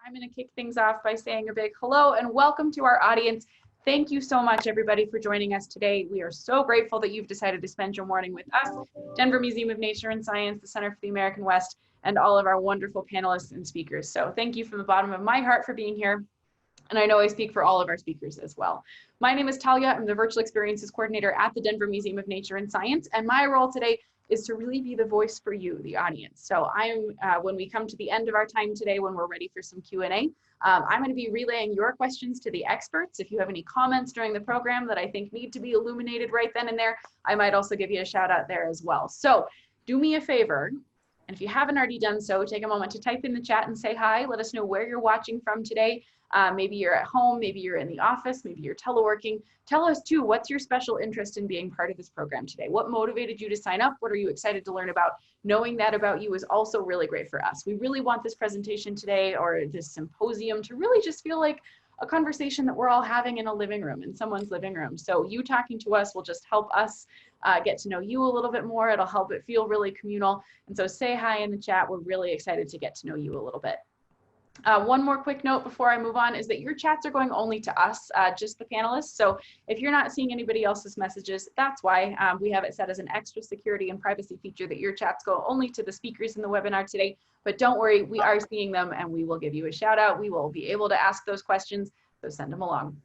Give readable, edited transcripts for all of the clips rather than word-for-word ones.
I'm going to kick things off by saying a big hello and welcome to our audience. Thank you so much, everybody, for joining us today. We are so grateful that you've decided to spend your morning with us, Denver Museum of Nature and Science, the Center for the American West, and all of our wonderful panelists and speakers. So thank you from the bottom of my heart for being here. And I know I speak for all of our speakers as well. My name is Talia. I'm the Virtual Experiences Coordinator at the Denver Museum of Nature and Science. And my role today is to really be the voice for you, the audience. So when we come to the end of our time today, when we're ready for some Q&A, I'm going to be relaying your questions to the experts. If you have any comments during the program that I think need to be illuminated right then and there, I might also give you a shout out there as well. So do me a favor, and if you haven't already done so, take a moment to type in the chat and say hi. Let us know where you're watching from today. Maybe you're at home, maybe you're in the office, maybe you're teleworking. Tell us too, what's your special interest in being part of this program today? What motivated you to sign up? What are you excited to learn about? Knowing that about you is also really great for us. We really want this presentation today or this symposium to really just feel like a conversation that we're all having in a living room, in someone's living room. So you talking to us will just help us get to know you a little bit more. It'll help it feel really communal. And so say hi in the chat. We're really excited to get to know you a little bit. One more quick note before I move on is that your chats are going only to us, just the panelists. So if you're not seeing anybody else's messages, that's why we have it set as an extra security and privacy feature that your chats go only to the speakers in the webinar today. But don't worry, we are seeing them and we will give you a shout out. We will be able to ask those questions, so send them along.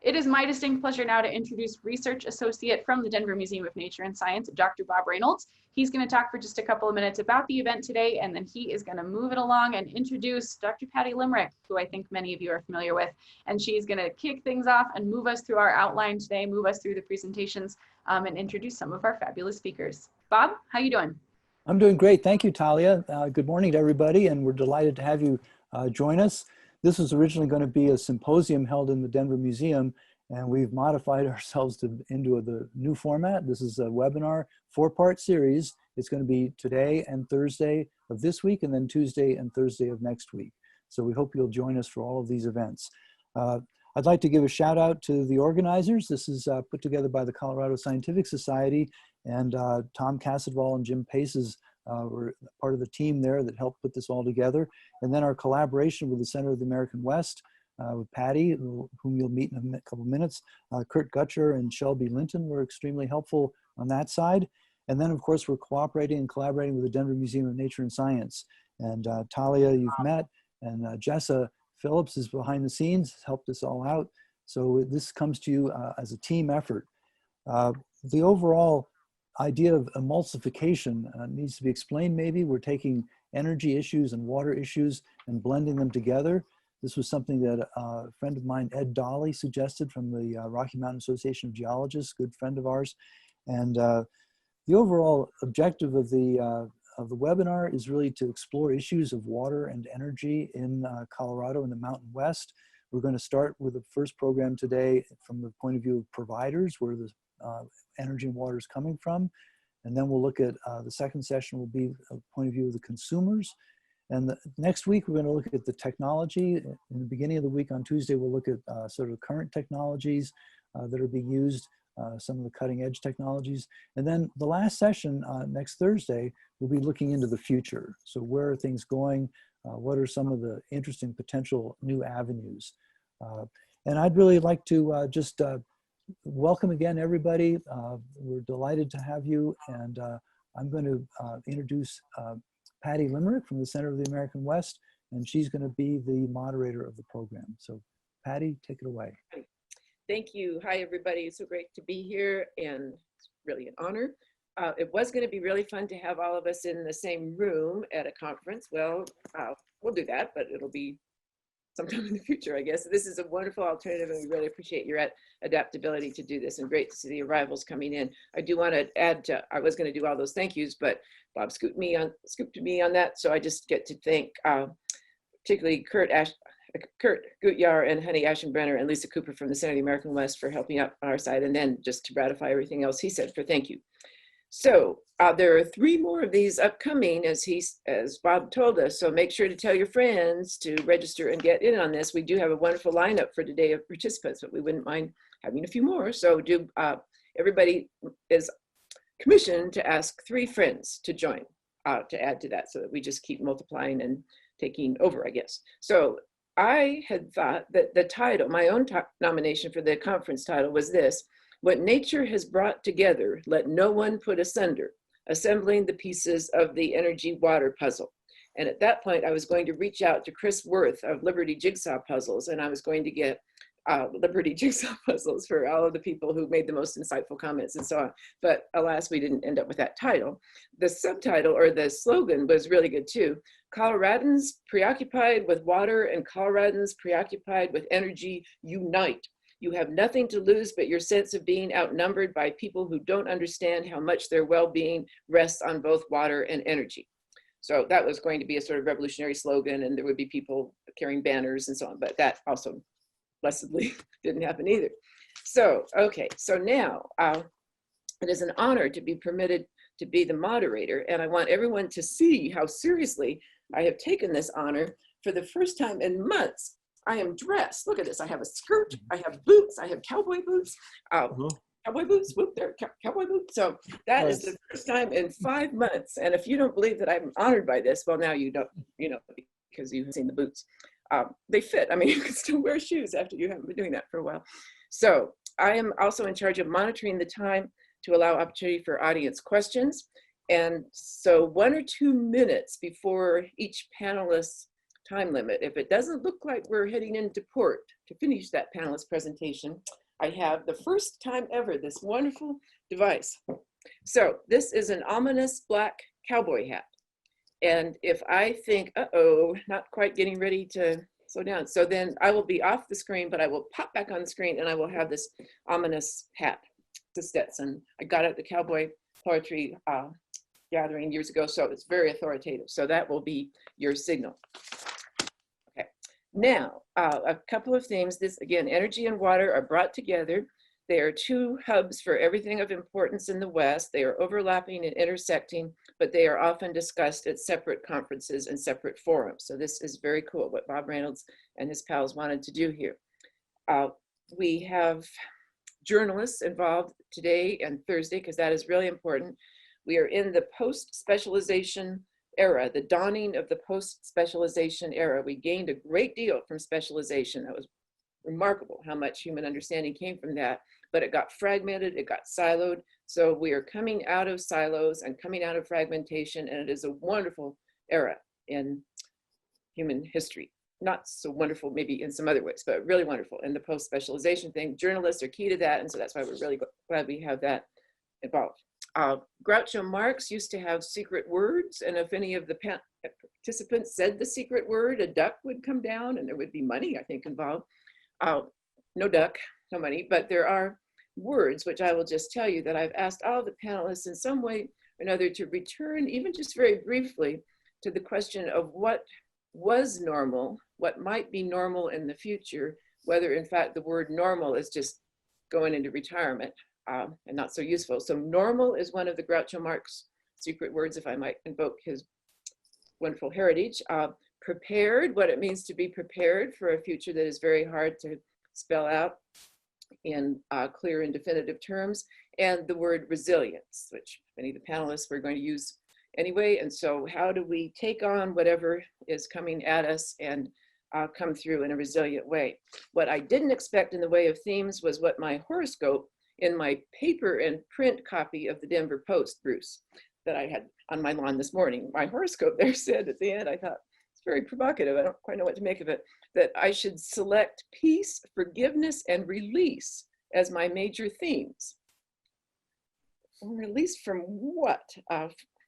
It is my distinct pleasure now to introduce Research Associate from the Denver Museum of Nature and Science, Dr. Bob Reynolds. He's going to talk for just a couple of minutes about the event today, and then he is going to move it along and introduce Dr. Patty Limerick, who I think many of you are familiar with. And she's going to kick things off and move us through our outline today, move us through the presentations, and introduce some of our fabulous speakers. Bob, how you doing? I'm doing great. Thank you, Talia. Good morning to everybody, and we're delighted to have you join us. This was originally going to be a symposium held in the Denver Museum, and we've modified ourselves into the new format. This is a webinar, 4-part series. It's going to be today and Thursday of this week, and then Tuesday and Thursday of next week. So we hope you'll join us for all of these events. I'd like to give a shout out to the organizers. This is put together by the Colorado Scientific Society, and Tom Cassadwall and Jim Paces were part of the team there that helped put this all together. And then our collaboration with the Center of the American West, with Patty, whom you'll meet in a couple minutes. Kurt Gutcher and Shelby Linton were extremely helpful on that side. And then, of course, we're cooperating and collaborating with the Denver Museum of Nature and Science. And Talia, you've met, and Jessa Phillips is behind the scenes, helped us all out. So this comes to you as a team effort. The overall idea of emulsification needs to be explained maybe. We're taking energy issues and water issues and blending them together. This was something that a friend of mine, Ed Dolly, suggested from the Rocky Mountain Association of Geologists, good friend of ours. And the overall objective of the webinar is really to explore issues of water and energy in Colorado in the Mountain West. We're going to start with the first program today from the point of view of providers, where the energy and water is coming from. And then we'll look at the second session will be a point of view of the consumers. And next week, we're going to look at the technology. In the beginning of the week on Tuesday, we'll look at sort of current technologies that are being used, some of the cutting edge technologies. And then the last session next Thursday, we'll be looking into the future. So where are things going? What are some of the interesting potential new avenues? And I'd really like to just welcome again, everybody. We're delighted to have you. And I'm going to introduce Patty Limerick from the Center of the American West, and she's going to be the moderator of the program. So Patty, take it away. Thank you. Hi, everybody. It's so great to be here, and it's really an honor. It was going to be really fun to have all of us in the same room at a conference. Well, we'll do that, but it'll be sometime in the future, I guess. This is a wonderful alternative, and we really appreciate your adaptability to do this, and great to see the arrivals coming in. I do want to add, I was going to do all those thank yous, but Bob scooped me on that, so I just get to thank particularly Kurt Gutjahr and Honey Aschenbrenner and Lisa Cooper from the Center of the American West for helping out on our side, and then just to ratify everything else he said for thank you. So there are 3 more of these upcoming, as Bob told us, so make sure to tell your friends to register and get in on this. We do have a wonderful lineup for today of participants, but we wouldn't mind having a few more. So everybody is commissioned to ask 3 friends to join, to add to that, so that we just keep multiplying and taking over, I guess. So I had thought that the title, my own nomination for the conference title was this: What Nature Has Brought Together, Let No One Put Asunder, Assembling the Pieces of the Energy Water Puzzle. And at that point, I was going to reach out to Chris Worth of Liberty Jigsaw Puzzles, and I was going to get Liberty Jigsaw Puzzles for all of the people who made the most insightful comments and so on. But alas, we didn't end up with that title. The subtitle, or the slogan, was really good too. Coloradans preoccupied with water and Coloradans preoccupied with energy unite. You have nothing to lose but your sense of being outnumbered by people who don't understand how much their well-being rests on both water and energy. So that was going to be a sort of revolutionary slogan, and there would be people carrying banners and so on, but that also blessedly didn't happen either. So, okay, so now it is an honor to be permitted to be the moderator, and I want everyone to see how seriously I have taken this honor. For the first time in months, I am dressed. Look at this. I have a skirt, I have boots, I have cowboy boots. Cowboy boots, whoop, there, cowboy boots. So that is the first time in 5 months. And if you don't believe that I'm honored by this, well, now you don't, you know, because you've seen the boots. They fit. I mean, you can still wear shoes after you haven't been doing that for a while. So I am also in charge of monitoring the time to allow opportunity for audience questions. And so 1 or 2 minutes before each panelist's time limit, if it doesn't look like we're heading into port to finish that panelist presentation, I have the first time ever this wonderful device. So this is an ominous black cowboy hat. And if I think, uh-oh, not quite getting ready to slow down, so then I will be off the screen, but I will pop back on the screen and I will have this ominous hat, the Stetson. I got it at the Cowboy Poetry gathering years ago, so it's very authoritative. So that will be your signal. Okay, now a couple of things. This, again, energy and water are brought together. They are 2 hubs for everything of importance in the West. They are overlapping and intersecting, but they are often discussed at separate conferences and separate forums. So this is very cool, what Bob Reynolds and his pals wanted to do here. We have journalists involved today and Thursday, because that is really important. We are in the post-specialization era, the dawning of the post-specialization era. We gained a great deal from specialization. That was remarkable how much human understanding came from that, but it got fragmented, it got siloed. So we are coming out of silos and coming out of fragmentation, and it is a wonderful era in human history. Not so wonderful maybe in some other ways, but really wonderful in the post-specialization thing. Journalists are key to that, and so that's why we're really glad we have that involved. Groucho Marx used to have secret words, and if any of the participants said the secret word, a duck would come down and there would be money, I think, involved. No duck, no money, but there are words, which I will just tell you, that I've asked all the panelists in some way or another to return, even just very briefly, to the question of what was normal, what might be normal in the future, whether in fact the word normal is just going into retirement and not so useful. So normal is one of the Groucho Marx secret words, if I might invoke his wonderful heritage. Prepared, what it means to be prepared for a future that is very hard to spell out in clear and definitive terms, and the word resilience, which many of the panelists were going to use anyway. And so how do we take on whatever is coming at us and come through in a resilient way? What I didn't expect in the way of themes was what my horoscope in my paper and print copy of the Denver Post, Bruce, that I had on my lawn this morning. My horoscope there said at the end, I thought, very provocative, I don't quite know what to make of it, that I should select peace, forgiveness, and release as my major themes. Release from what?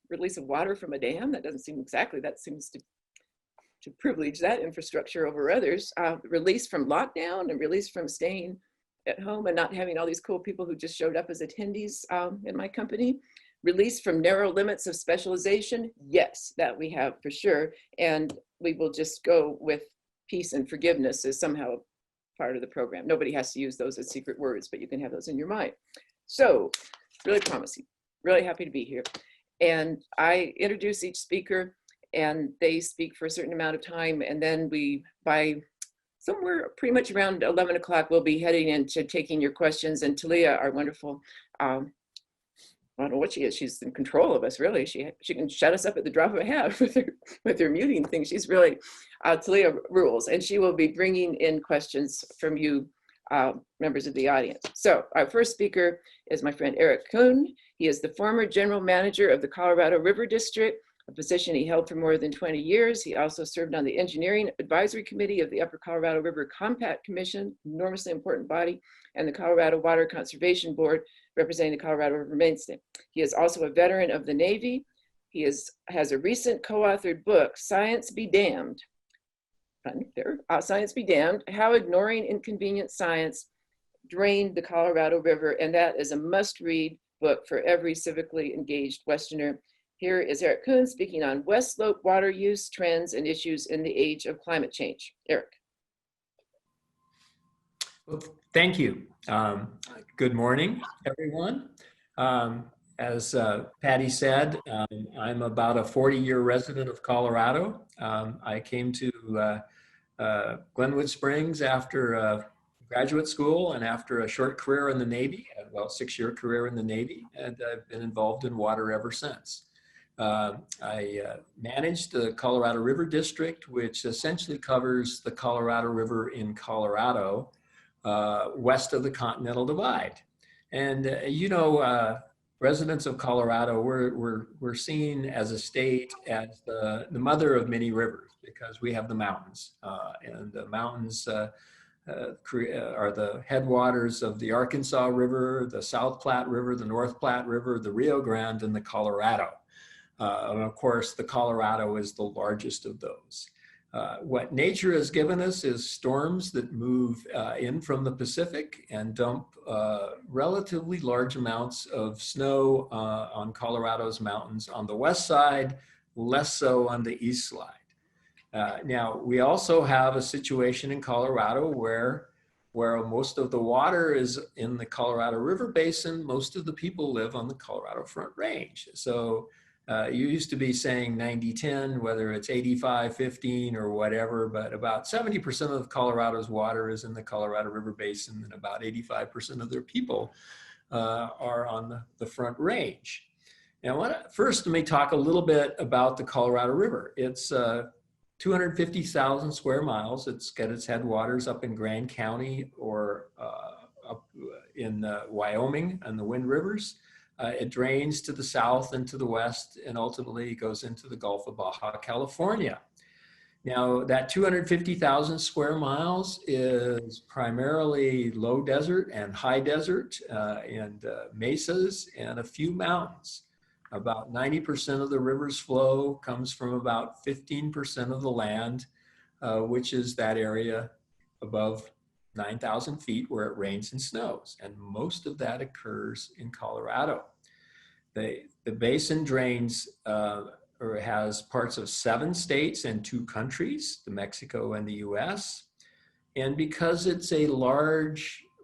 Release of water from a dam? That doesn't seem exactly, that seems to privilege that infrastructure over others. Release from lockdown and release from staying at home and not having all these cool people who just showed up as attendees in my company. Release from narrow limits of specialization, yes, that we have for sure. And we will just go with peace and forgiveness as somehow part of the program. Nobody has to use those as secret words, but you can have those in your mind. So really promising, really happy to be here. And I introduce each speaker and they speak for a certain amount of time. And then we, by somewhere pretty much around 11 o'clock, we'll be heading into taking your questions. And Talia, our wonderful I don't know what she is. She's in control of us, really. She can shut us up at the drop of a hat with her muting thing. She's really Talia rules, and she will be bringing in questions from you, members of the audience. So our first speaker is my friend Eric Kuhn. He is the former general manager of the Colorado River District, a position he held for more than 20 years. He also served on the Engineering Advisory Committee of the Upper Colorado River Compact Commission, enormously important body, and the Colorado Water Conservation Board, representing the Colorado River Basin. He is also a veteran of the Navy. He has a recent co-authored book, Science Be Damned, Science Be Damned, How Ignoring Inconvenient Science Drained the Colorado River, and that is a must-read book for every civically engaged Westerner. Here is Eric Kuhn speaking on West Slope water use, trends, and issues in the age of climate change. Eric. Well, thank you. Good morning, everyone. As Patty said, I'm about a 40-year resident of Colorado. I came to Glenwood Springs after graduate school and after a short career in the Navy, well, 6-year career in the Navy, and I've been involved in water ever since. I managed the Colorado River District, which essentially covers the Colorado River in Colorado, west of the Continental Divide. And residents of Colorado, we're seen as a state as the mother of many rivers because we have the mountains. And the mountains are the headwaters of the Arkansas River, the South Platte River, the North Platte River, the Rio Grande, and the Colorado. And of course, the Colorado is the largest of those. What nature has given us is storms that move in from the Pacific and dump relatively large amounts of snow on Colorado's mountains on the west side, less so on the east side. Now, we also have a situation in Colorado where most of the water is in the Colorado River Basin. Most of the people live on the Colorado Front Range. So you used to be saying 90-10, whether it's 85-15 or whatever, but about 70% of Colorado's water is in the Colorado River Basin, and about 85% of their people are on the Front Range. Now, first, let me talk a little bit about the Colorado River. It's 250,000 square miles. It's got its headwaters up in Grand County or up in Wyoming and the Wind Rivers. It drains to the south and to the west, and ultimately goes into the Gulf of Baja California. Now, that 250,000 square miles is primarily low desert and high desert and mesas and a few mountains. About 90% of the river's flow comes from about 15% of the land, which is that area above 9,000 feet where it rains and snows. And most of that occurs in Colorado. The basin drains or has parts of 7 states and 2 countries, the Mexico and the US. And because it's a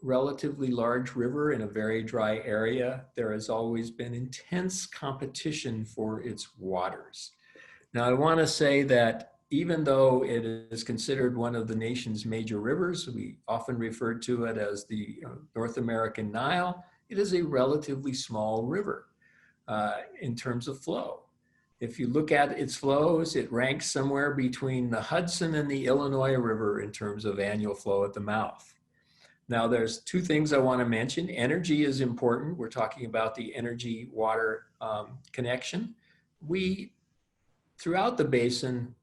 relatively large river in a very dry area, there has always been intense competition for its waters. Now, I want to say that even though it is considered one of the nation's major rivers, we often refer to it as the North American Nile, it is a relatively small river in terms of flow. If you look at its flows, it ranks somewhere between the Hudson and the Illinois River in terms of annual flow at the mouth. Now, there's 2 things I want to mention. Energy is important. We're talking about the energy-water connection. We, throughout the basin,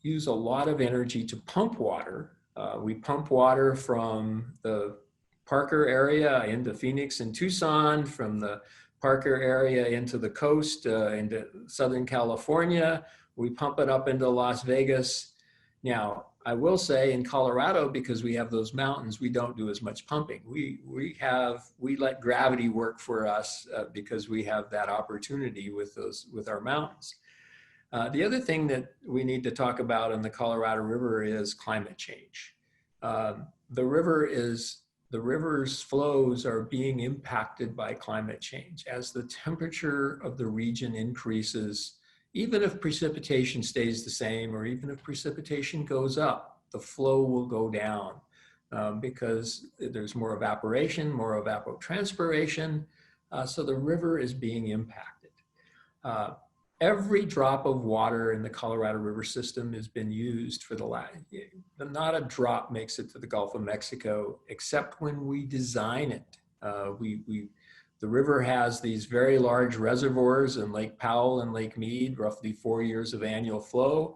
use a lot of energy to pump water. We pump water from the Parker area into Phoenix and Tucson, from the Parker area into the coast, into Southern California. We pump it up into Las Vegas. Now, I will say in Colorado, because we have those mountains, we don't do as much pumping. We let gravity work for us because we have that opportunity with our mountains. The other thing that we need to talk about in the Colorado River is climate change. The river's flows are being impacted by climate change. As the temperature of the region increases, even if precipitation stays the same, or even if precipitation goes up, the flow will go down because there's more evaporation, more evapotranspiration, So the river is being impacted. Every drop of water in the Colorado River system has been used for the last, not a drop makes it to the Gulf of Mexico, except when we design it. The river has these very large reservoirs in Lake Powell and Lake Mead, roughly 4 years of annual flow.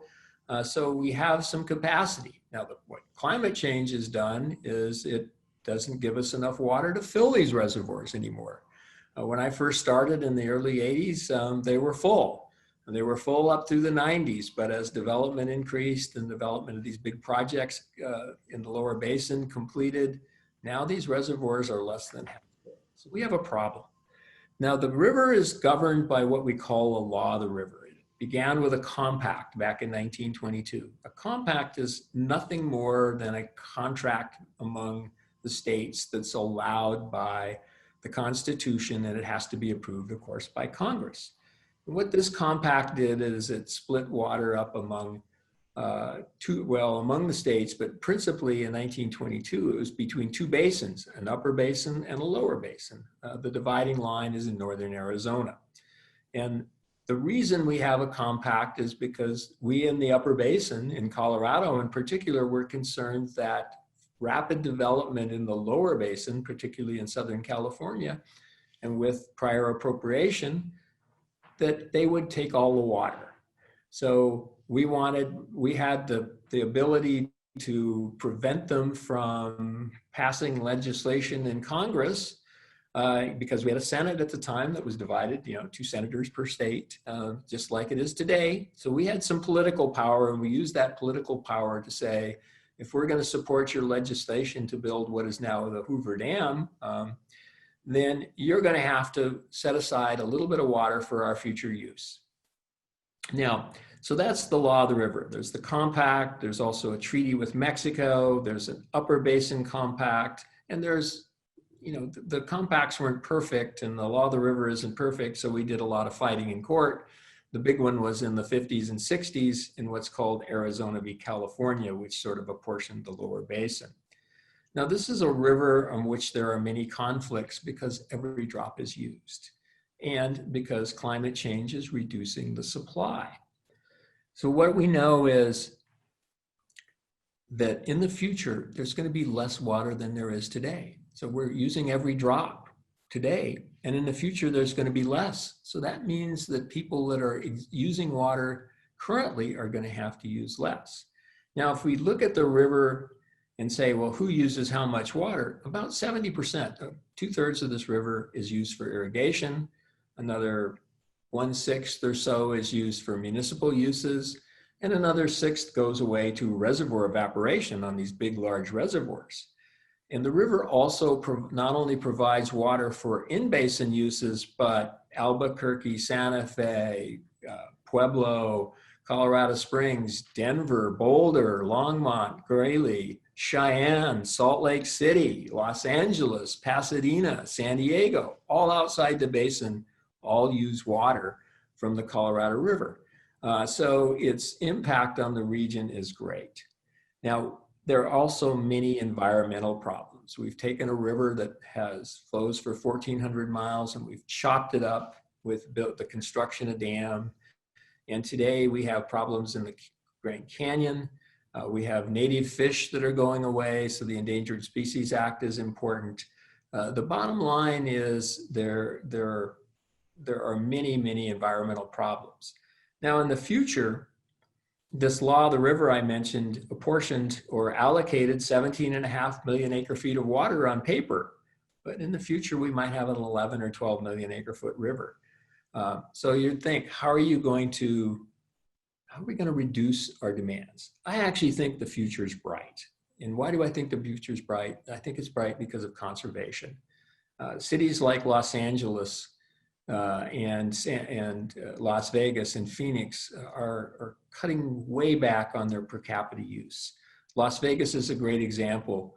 So we have some capacity. Now, what climate change has done is it doesn't give us enough water to fill these reservoirs anymore. When I first started in the early 80s, they were full. And they were full up through the 90s, but as development increased and development of these big projects in the lower basin completed, now these reservoirs are less than half full. So we have a problem. Now the river is governed by what we call a law of the river. It began with a compact back in 1922. A compact is nothing more than a contract among the states that's allowed by the Constitution, and it has to be approved, of course, by Congress. What this compact did is it split water up among among the states, but principally in 1922, it was between two basins, an upper basin and a lower basin. The dividing line is in northern Arizona. And the reason we have a compact is because we in the upper basin, in Colorado in particular, were concerned that rapid development in the lower basin, particularly in Southern California, and with prior appropriation, that they would take all the water. So we had the ability to prevent them from passing legislation in Congress because we had a Senate at the time that was divided, 2 senators per state, just like it is today. So we had some political power, and we used that political power to say, if we're going to support your legislation to build what is now the Hoover Dam, then you're going to have to set aside a little bit of water for our future use. Now, so that's the law of the river. There's the compact, there's also a treaty with Mexico, there's an upper basin compact, and there's, the compacts weren't perfect and the law of the river isn't perfect, so we did a lot of fighting in court. The big one was in the 50s and 60s in what's called Arizona v. California, which sort of apportioned the lower basin. Now, this is a river on which there are many conflicts because every drop is used and because climate change is reducing the supply. So what we know is that in the future, there's going to be less water than there is today. So we're using every drop today, and in the future, there's going to be less. So that means that people that are using water currently are going to have to use less. Now, if we look at the river and say, well, who uses how much water? About 70%, 2/3 of this river is used for irrigation. Another 1/6 or so is used for municipal uses. And another 1/6 goes away to reservoir evaporation on these big, large reservoirs. And the river also not only provides water for in-basin uses, but Albuquerque, Santa Fe, Pueblo, Colorado Springs, Denver, Boulder, Longmont, Greeley, Cheyenne, Salt Lake City, Los Angeles, Pasadena, San Diego, all outside the basin, all use water from the Colorado River. So its impact on the region is great. Now, there are also many environmental problems. We've taken a river that flows for 1,400 miles and we've chopped it up with the construction of dam. And today we have problems in the Grand Canyon. We have native fish that are going away, so the Endangered Species Act is important. The bottom line is there are many, many environmental problems. Now in the future, this law of the river I mentioned apportioned or allocated 17.5 million acre feet of water on paper, but in the future we might have an 11 or 12 million acre foot river. So you'd think, how are we going to reduce our demands? I actually think the future is bright. And why do I think the future is bright? I think it's bright because of conservation. Cities like Los Angeles and Las Vegas and Phoenix are cutting way back on their per capita use. Las Vegas is a great example.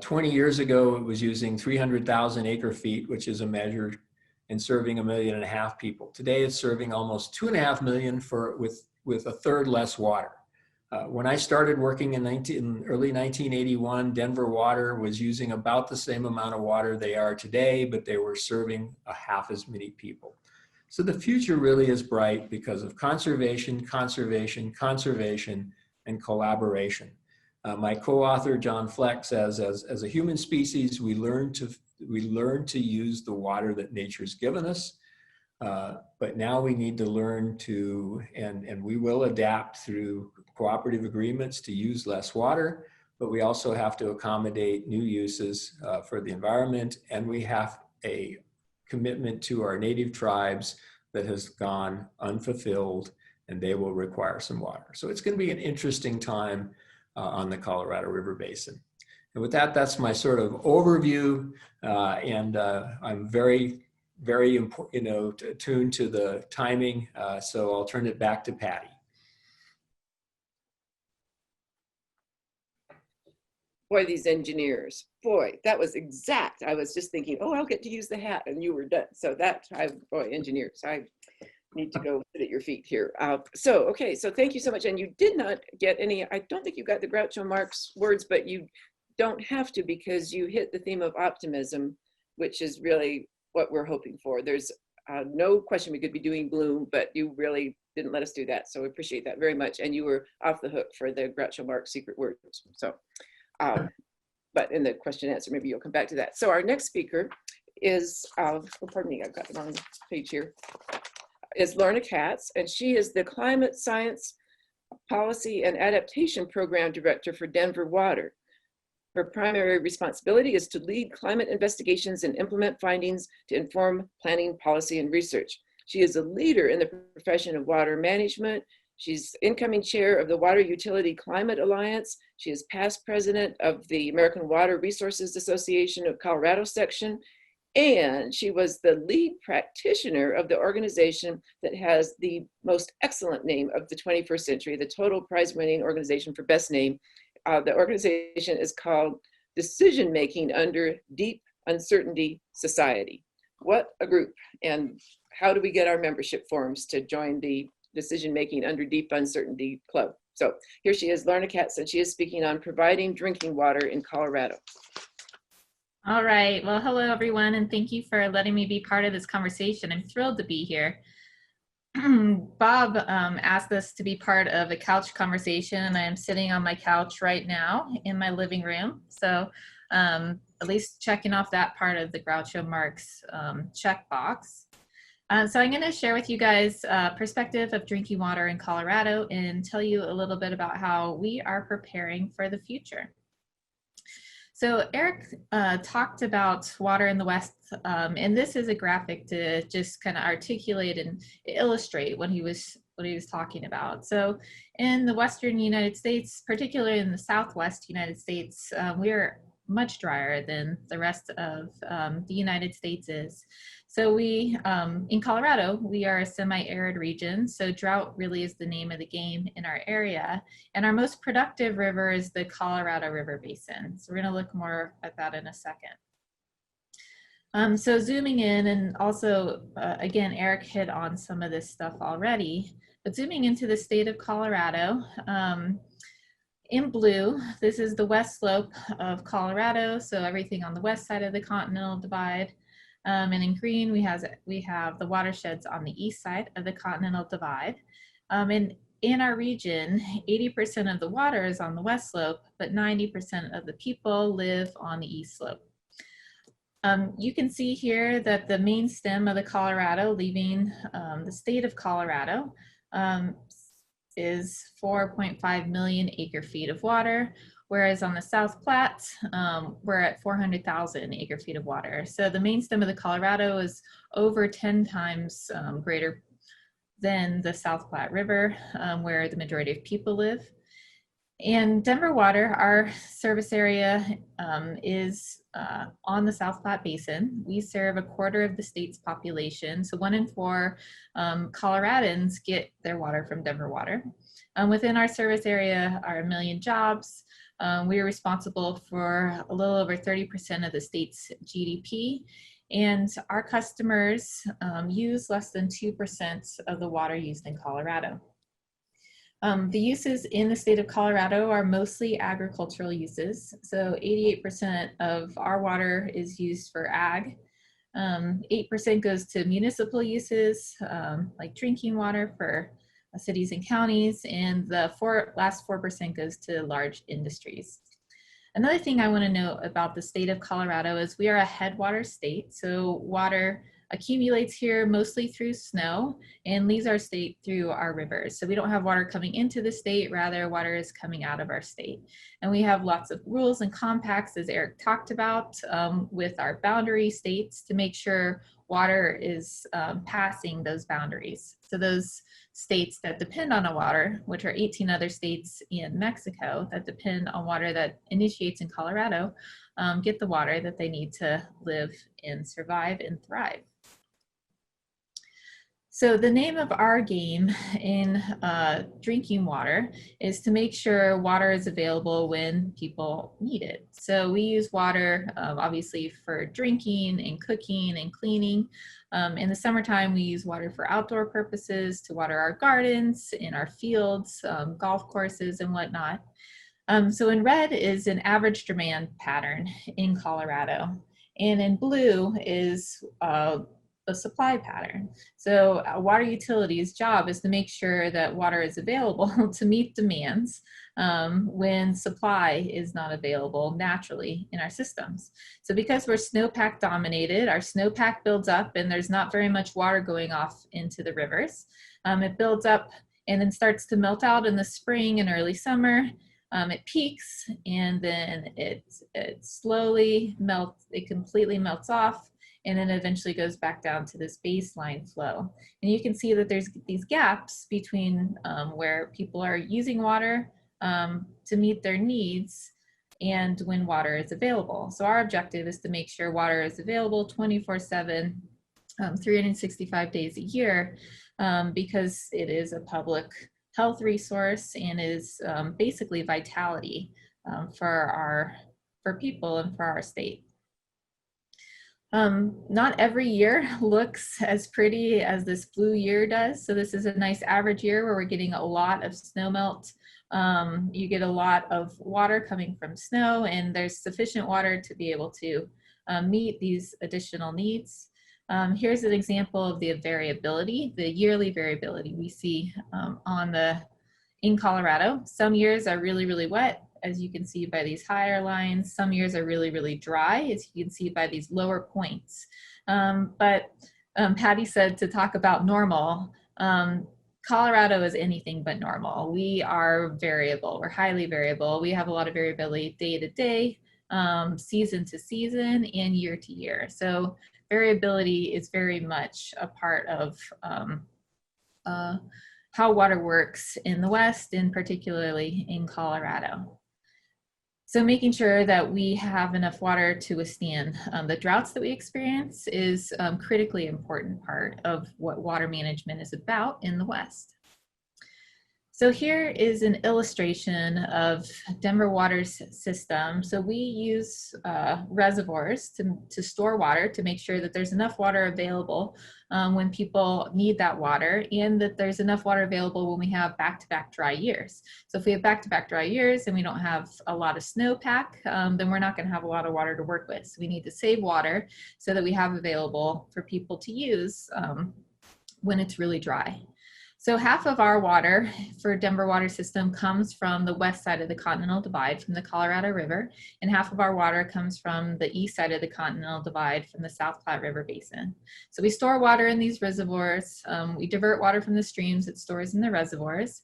20 years ago, it was using 300,000 acre feet, which is a measure, and serving 1.5 million people. Today, it's serving almost 2.5 million with 1/3 less water. When I started working in early 1981, Denver Water was using about the same amount of water they are today, but they were serving a half as many people. So the future really is bright because of conservation, conservation, conservation, and collaboration. My co-author, John Fleck, says, as a human species, we learn to use the water that nature's given us. But now we need to learn to, and we will adapt through cooperative agreements to use less water, but we also have to accommodate new uses for the environment, and we have a commitment to our native tribes that has gone unfulfilled, and they will require some water. So it's going to be an interesting time on the Colorado River Basin. And with that, that's my sort of overview, and I'm very tuned to the timing. So I'll turn it back to Patty. Boy, these engineers, boy, that was exact. I was just thinking, oh, I'll get to use the hat, and you were done. So boy, engineers, I need to go sit at your feet here. Okay, so thank you so much. And you did not get any, I don't think you got the Groucho Marx words, but you don't have to, because you hit the theme of optimism, which is really what we're hoping for. There's no question we could be doing gloom, but you really didn't let us do that. So we appreciate that very much. And you were off the hook for the Groucho Marx secret words. So, but in the question and answer, maybe you'll come back to that. So our next speaker is, oh, pardon me, I've got the wrong page here, is Lorna Katz, and she is the Climate Science Policy and Adaptation Program Director for Denver Water. Her primary responsibility is to lead climate investigations and implement findings to inform planning, policy, and research. She is a leader in the profession of water management. She's incoming chair of the Water Utility Climate Alliance. She is past president of the American Water Resources Association of Colorado section. And she was the lead practitioner of the organization that has the most excellent name of the 21st century, the total prize-winning organization for best name. The organization is called Decision Making Under Deep Uncertainty Society. What a group. And how do we get our membership forms to join the Decision Making Under Deep Uncertainty Club? So here she is, Lorna Katz, and she is speaking on providing drinking water in Colorado. All right. Well, hello, everyone, and thank you for letting me be part of this conversation. I'm thrilled to be here. Bob asked us to be part of a couch conversation, and I am sitting on my couch right now in my living room. So at least checking off that part of the Groucho Marx checkbox. So I'm going to share with you guys perspective of drinking water in Colorado and tell you a little bit about how we are preparing for the future. So Eric talked about water in the West, and this is a graphic to just kind of articulate and illustrate what he was talking about. So in the Western United States, particularly in the Southwest United States, we're much drier than the rest of the United States is. So we, in Colorado, we are a semi-arid region, so drought really is the name of the game in our area. And our most productive river is the Colorado River Basin. So we're gonna look more at that in a second. So zooming in, and also, again, Eric hit on some of this stuff already, but zooming into the state of Colorado, in blue, this is the west slope of Colorado, so everything on the west side of the Continental Divide. And in green, we have the watersheds on the east side of the Continental Divide. And in our region, 80% of the water is on the west slope, but 90% of the people live on the east slope. You can see here that the main stem of the Colorado, leaving the state of Colorado, is 4.5 million acre feet of water, whereas on the South Platte, we're at 400,000 acre feet of water. So the main stem of the Colorado is over 10 times greater than the South Platte River, where the majority of people live. And Denver Water, our service area is on the South Platte Basin. We serve a quarter of the state's population. So 1 in 4 Coloradans get their water from Denver Water. Within our service area are 1 million jobs. We are responsible for a little over 30% of the state's GDP. And our customers use less than 2% of the water used in Colorado. The uses in the state of Colorado are mostly agricultural uses. So 88% of our water is used for ag. 8% goes to municipal uses, like drinking water for cities and counties, and the last 4% goes to large industries. Another thing I want to note about the state of Colorado is we are a headwater state. So water accumulates here mostly through snow and leaves our state through our rivers. So we don't have water coming into the state, rather water is coming out of our state. And we have lots of rules and compacts, as Eric talked about, with our boundary states to make sure water is passing those boundaries. So those states that depend on the water, which are 18 other states in Mexico that depend on water that initiates in Colorado, get the water that they need to live and survive and thrive. So the name of our game in drinking water is to make sure water is available when people need it. So we use water obviously for drinking and cooking and cleaning. In the summertime, we use water for outdoor purposes to water our gardens, in our fields, golf courses and whatnot. So in red is an average demand pattern in Colorado, and in blue is a supply pattern. So a water utility's job is to make sure that water is available to meet demands when supply is not available naturally in our systems. So because we're snowpack dominated, our snowpack builds up and there's not very much water going off into the rivers. It builds up and then starts to melt out in the spring and early summer. It peaks and then it slowly melts, it completely melts off, and then eventually goes back down to this baseline flow. And you can see that there's these gaps between where people are using water to meet their needs and when water is available. So our objective is to make sure water is available 24/7, 365 days a year, because it is a public health resource and is basically vitality for people and for our state. Not every year looks as pretty as this blue year does. So this is a nice average year where we're getting a lot of snow melt. You get a lot of water coming from snow, and there's sufficient water to be able to meet these additional needs. Here's an example of the variability, the yearly variability we see in Colorado. Some years are really, really wet, as you can see by these higher lines. Some years are really, really dry, as you can see by these lower points. But Patty said to talk about normal. Colorado is anything but normal. We are variable, we're highly variable. We have a lot of variability day to day, season to season, and year to year. So variability is very much a part of how water works in the West, and particularly in Colorado. So making sure that we have enough water to withstand the droughts that we experience is a critically important part of what water management is about in the West. So here is an illustration of Denver Water's system. So we use reservoirs to store water, to make sure that there's enough water available when people need that water, and that there's enough water available when we have back-to-back dry years. So if we have back-to-back dry years and we don't have a lot of snowpack, then we're not going to have a lot of water to work with. So we need to save water so that we have available for people to use when it's really dry. So half of our water for Denver Water System comes from the west side of the Continental Divide, from the Colorado River, and half of our water comes from the east side of the Continental Divide, from the South Platte River Basin. So we store water in these reservoirs. We divert water from the streams it stores in the reservoirs.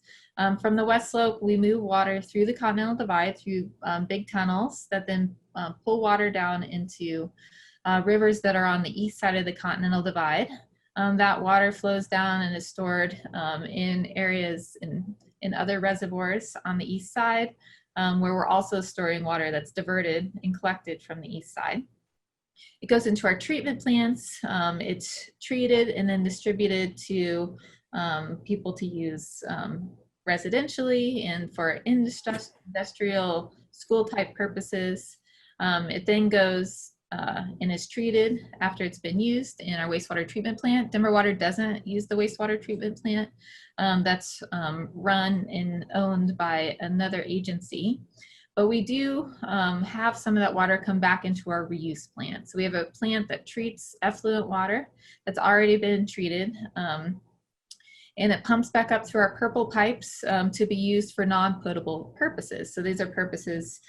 From the west slope, we move water through the Continental Divide through big tunnels that then pull water down into rivers that are on the east side of the Continental Divide. That water flows down and is stored in areas in other reservoirs on the east side, where we're also storing water that's diverted and collected from the east side. It goes into our treatment plants. It's treated and then distributed to people to use residentially and for industrial school type purposes. It then goes and is treated after it's been used in our wastewater treatment plant. Denver Water doesn't use the wastewater treatment plant. That's run and owned by another agency. But we do have some of that water come back into our reuse plant. So we have a plant that treats effluent water that's already been treated, and it pumps back up through our purple pipes to be used for non-potable purposes. So these are purposes,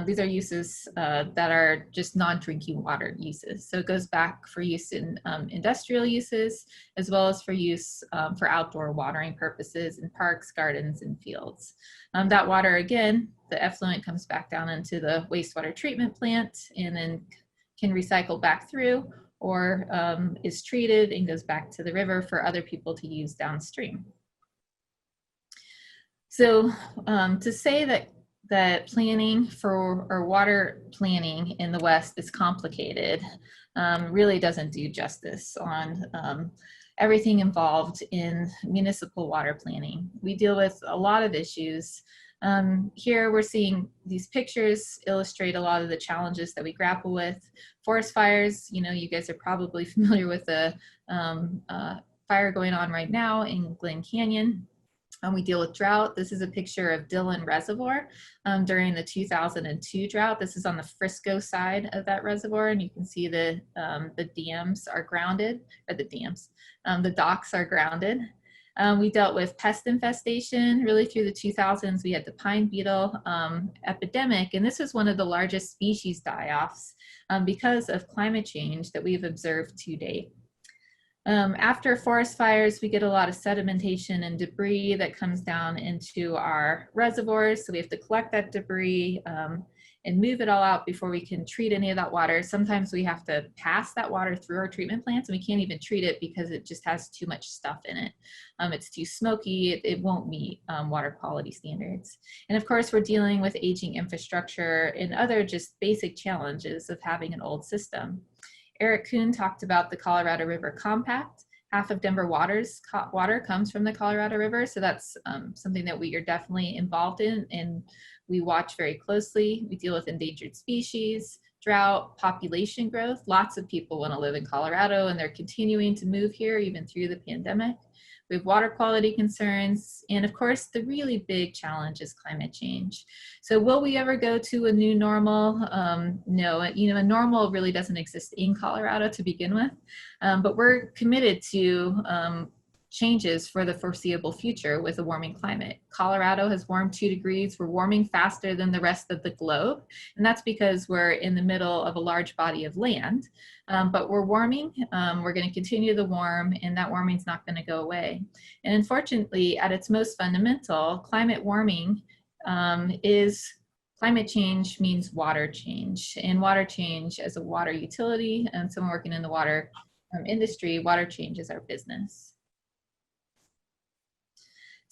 these are uses that are just non-drinking water uses. So it goes back for use in industrial uses, as well as for use for outdoor watering purposes in parks, gardens, and fields. That water, again, the effluent comes back down into the wastewater treatment plant and then can recycle back through, or is treated and goes back to the river for other people to use downstream. So to say that planning for, or water planning in the West is complicated really doesn't do justice on everything involved in municipal water planning. We deal with a lot of issues. Here we're seeing these pictures illustrate a lot of the challenges that we grapple with. Forest fires, you know, you guys are probably familiar with the fire going on right now in Glen Canyon. We deal with drought. This is a picture of Dillon Reservoir during the 2002 drought. This is on the Frisco side of that reservoir, and you can see the dams are grounded, or the docks are grounded. We dealt with pest infestation really through the 2000s. We had the pine beetle epidemic, and this was one of the largest species die-offs because of climate change that we've observed to date. After forest fires, we get a lot of sedimentation and debris that comes down into our reservoirs. So we have to collect that debris and move it all out before we can treat any of that water. Sometimes we have to pass that water through our treatment plants, and we can't even treat it because it just has too much stuff in it. It's too smoky, it won't meet water quality standards. And of course, we're dealing with aging infrastructure and other just basic challenges of having an old system. Eric Kuhn talked about the Colorado River Compact. Half of Denver Water's water comes from the Colorado River, so that's something that we are definitely involved in and we watch very closely. We deal with endangered species, drought, population growth. Lots of people want to live in Colorado and they're continuing to move here even through the pandemic. We have water quality concerns, and of course, the really big challenge is climate change. So will we ever go to a new normal? No, you know, a normal really doesn't exist in Colorado to begin with, but we're committed to changes for the foreseeable future with a warming climate. Colorado has warmed 2 degrees. We're warming faster than the rest of the globe. And that's because we're in the middle of a large body of land, but we're warming. We're going to continue to warm, and that warming is not going to go away. And unfortunately, at its most fundamental, climate warming climate change means water change. And water change as a water utility, and someone working in the water industry, water change is our business.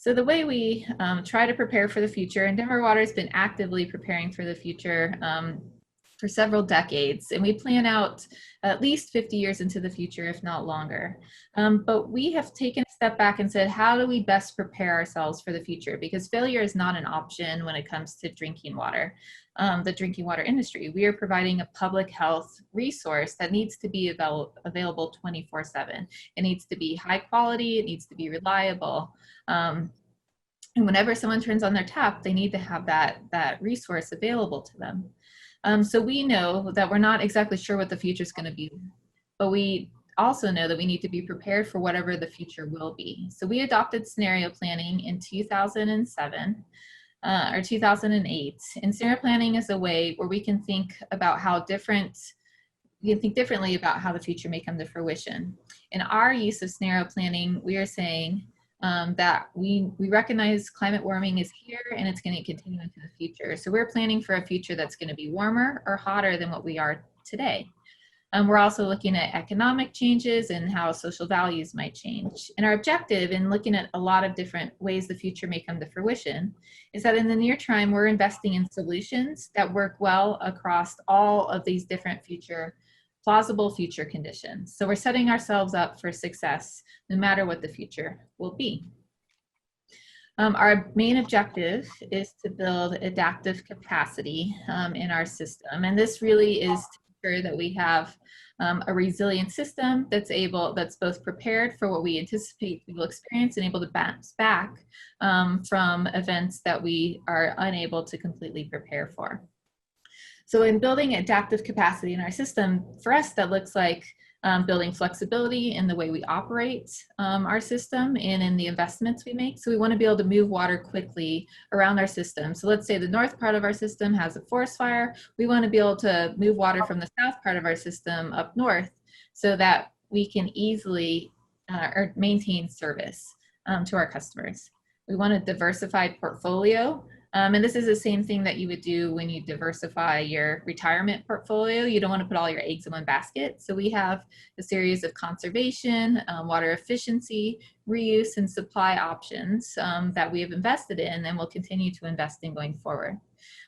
So the way we try to prepare for the future, and Denver Water has been actively preparing for the future for several decades, and we plan out at least 50 years into the future, if not longer. But we have taken a step back and said, how do we best prepare ourselves for the future? Because failure is not an option when it comes to drinking water, the drinking water industry. We are providing a public health resource that needs to be available 24/7. It needs to be high quality, it needs to be reliable. And whenever someone turns on their tap, they need to have that resource available to them. So we know that we're not exactly sure what the future is going to be, but we also know that we need to be prepared for whatever the future will be. So we adopted scenario planning in 2007 or 2008. And scenario planning is a way where we can think about differently about how the future may come to fruition. In our use of scenario planning, we are saying that we recognize climate warming is here and it's going to continue into the future. So we're planning for a future that's going to be warmer or hotter than what we are today. We're also looking at economic changes and how social values might change. And our objective in looking at a lot of different ways the future may come to fruition is that in the near term, we're investing in solutions that work well across all of these different plausible future conditions. So we're setting ourselves up for success no matter what the future will be. Our main objective is to build adaptive capacity in our system. And this really is to ensure that we have a resilient system that's both prepared for what we anticipate we will experience and able to bounce back from events that we are unable to completely prepare for. So in building adaptive capacity in our system, for us, that looks like building flexibility in the way we operate our system and in the investments we make. So we want to be able to move water quickly around our system. So let's say the north part of our system has a forest fire. We want to be able to move water from the south part of our system up north so that we can easily or maintain service to our customers. We want a diversified portfolio. And this is the same thing that you would do when you diversify your retirement portfolio. You don't want to put all your eggs in one basket. So we have a series of conservation, water efficiency, reuse, and supply options that we have invested in and will continue to invest in going forward.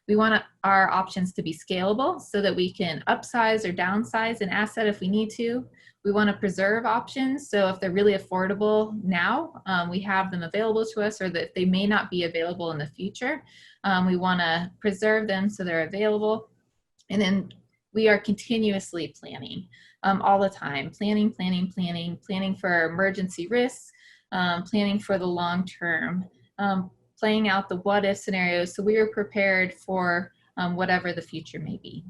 We want our options to be scalable so that we can upsize or downsize an asset if we need to. We want to preserve options. So if they're really affordable now, we have them available to us, or that they may not be available in the future. We want to preserve them so they're available. And then we are continuously planning all the time, planning for emergency risks, planning for the long term, playing out the what if scenarios so we are prepared for whatever the future may be.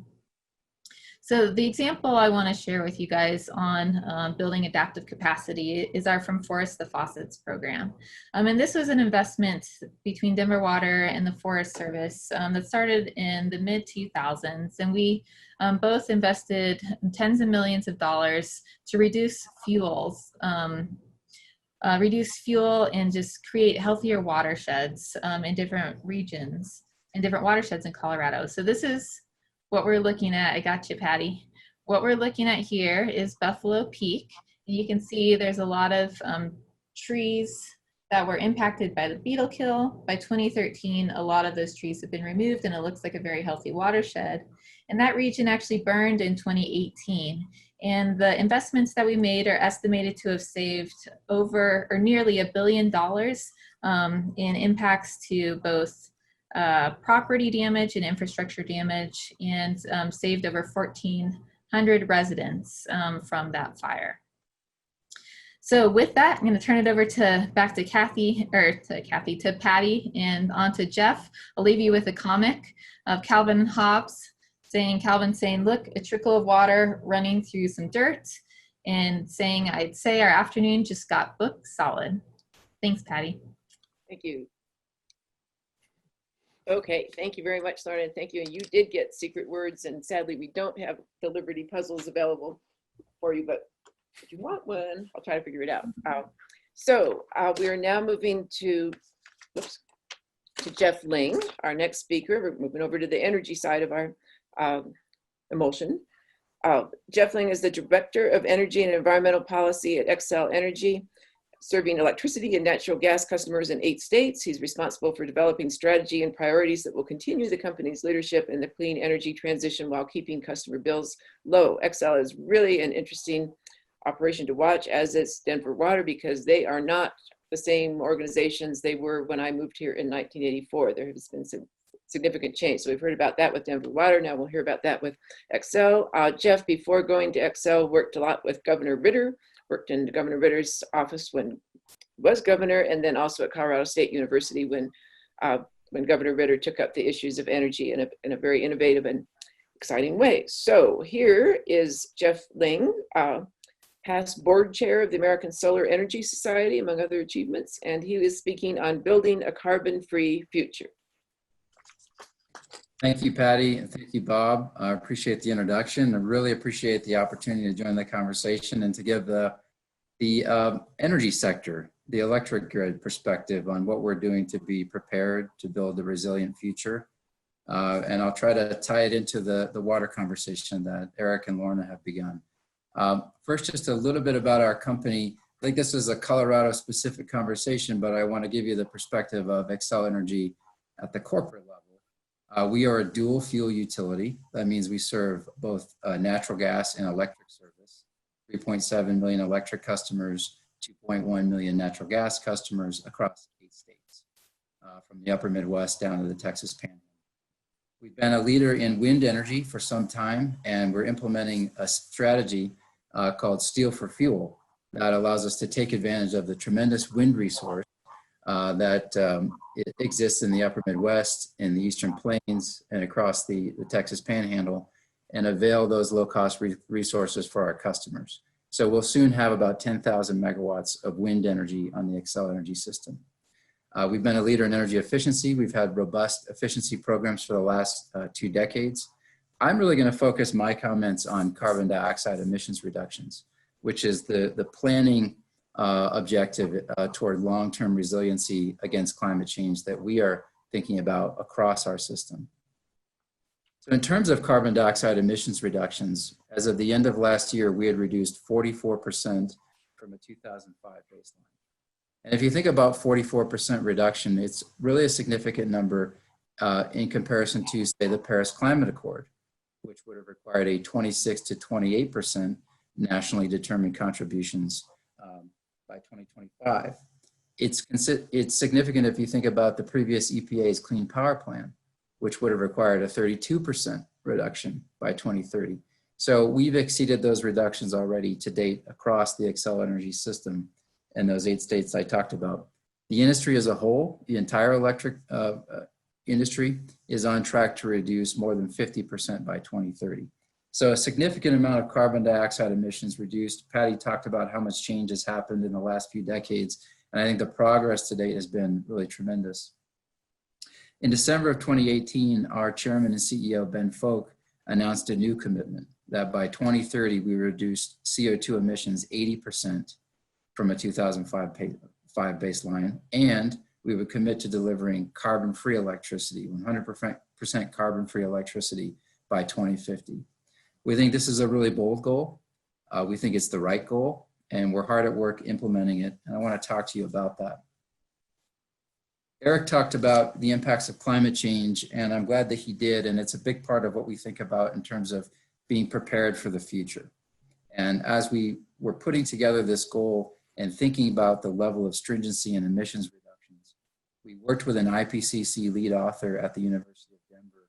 So the example I want to share with you guys on building adaptive capacity is our From Forests to Faucets program. And this was an investment between Denver Water and the Forest Service that started in the mid-2000s. And we both invested tens of millions of dollars to reduce fuels, and just create healthier watersheds in different regions and different watersheds in Colorado. So this is what we're looking at. I got you, Patty. What we're looking at here is Buffalo Peak. You can see there's a lot of trees that were impacted by the beetle kill. By 2013, a lot of those trees have been removed and it looks like a very healthy watershed. And that region actually burned in 2018. And the investments that we made are estimated to have saved over or nearly $1 billion in impacts to both property damage and infrastructure damage, and saved over 1,400 residents from that fire. So with that, I'm going to turn it over back to Patty, and on to Jeff. I'll leave you with a comic of Calvin Hobbes Calvin saying, look, a trickle of water running through some dirt, and saying, I'd say our afternoon just got booked solid. Thanks, Patty. Thank you. Okay, thank you very much, Lorna, and thank you. And you did get secret words, and sadly, we don't have the Liberty puzzles available for you, but if you want one, I'll try to figure it out. So we are now moving to Jeff Ling, our next speaker. We're moving over to the energy side of our emulsion. Jeff Ling is the Director of Energy and Environmental Policy at Xcel Energy, serving electricity and natural gas customers in 8 states. He's responsible for developing strategy and priorities that will continue the company's leadership in the clean energy transition while keeping customer bills low. Xcel is really an interesting operation to watch, as is Denver Water, because they are not the same organizations they were when I moved here in 1984. There has been some significant change. So we've heard about that with Denver Water. Now we'll hear about that with Xcel. Jeff, before going to Xcel, worked a lot with Governor Ritter, worked in Governor Ritter's office when he was governor, and then also at Colorado State University when Governor Ritter took up the issues of energy in a very innovative and exciting way. So here is Jeff Ling, past board chair of the American Solar Energy Society, among other achievements, and he is speaking on building a carbon-free future. Thank you, Patty, and thank you, Bob. I appreciate the introduction. I really appreciate the opportunity to join the conversation and to give the energy sector, the electric grid perspective on what we're doing to be prepared to build a resilient future. And I'll try to tie it into the water conversation that Eric and Lorna have begun. First, just a little bit about our company. I think this is a Colorado specific conversation, but I want to give you the perspective of Xcel Energy at the corporate level. We are a dual fuel utility. That means we serve both natural gas and electric service. 3.7 million electric customers, 2.1 million natural gas customers across 8 states, from the upper Midwest down to the Texas Panhandle. We've been a leader in wind energy for some time, and we're implementing a strategy called Steel for Fuel that allows us to take advantage of the tremendous wind resource that it exists in the upper Midwest, in the Eastern Plains, and across the Texas Panhandle, and avail those low-cost resources for our customers. So we'll soon have about 10,000 megawatts of wind energy on the Xcel Energy system. We've been a leader in energy efficiency. We've had robust efficiency programs for the last 2 decades. I'm really going to focus my comments on carbon dioxide emissions reductions, which is the planning objective toward long-term resiliency against climate change that we are thinking about across our system. So in terms of carbon dioxide emissions reductions, as of the end of last year, we had reduced 44% from a 2005 baseline. And if you think about 44% reduction, it's really a significant number in comparison to, say, the Paris Climate Accord, which would have required a 26 to 28% nationally determined contributions by 2025. It's significant if you think about the previous EPA's Clean Power Plan, which would have required a 32% reduction by 2030. So we've exceeded those reductions already to date across the Xcel Energy system in those 8 states I talked about. The industry as a whole, the entire electric industry, is on track to reduce more than 50% by 2030. So a significant amount of carbon dioxide emissions reduced. Patty talked about how much change has happened in the last few decades, and I think the progress to date has been really tremendous. In December of 2018, our chairman and CEO, Ben Folk, announced a new commitment that by 2030, we reduced CO2 emissions 80% from a 2005 baseline, and we would commit to delivering carbon-free electricity, 100% carbon-free electricity by 2050. We think this is a really bold goal. We think it's the right goal, and we're hard at work implementing it, and I want to talk to you about that. Eric talked about the impacts of climate change, and I'm glad that he did, and it's a big part of what we think about in terms of being prepared for the future. And as we were putting together this goal and thinking about the level of stringency and emissions reductions, we worked with an IPCC lead author at the University of Denver.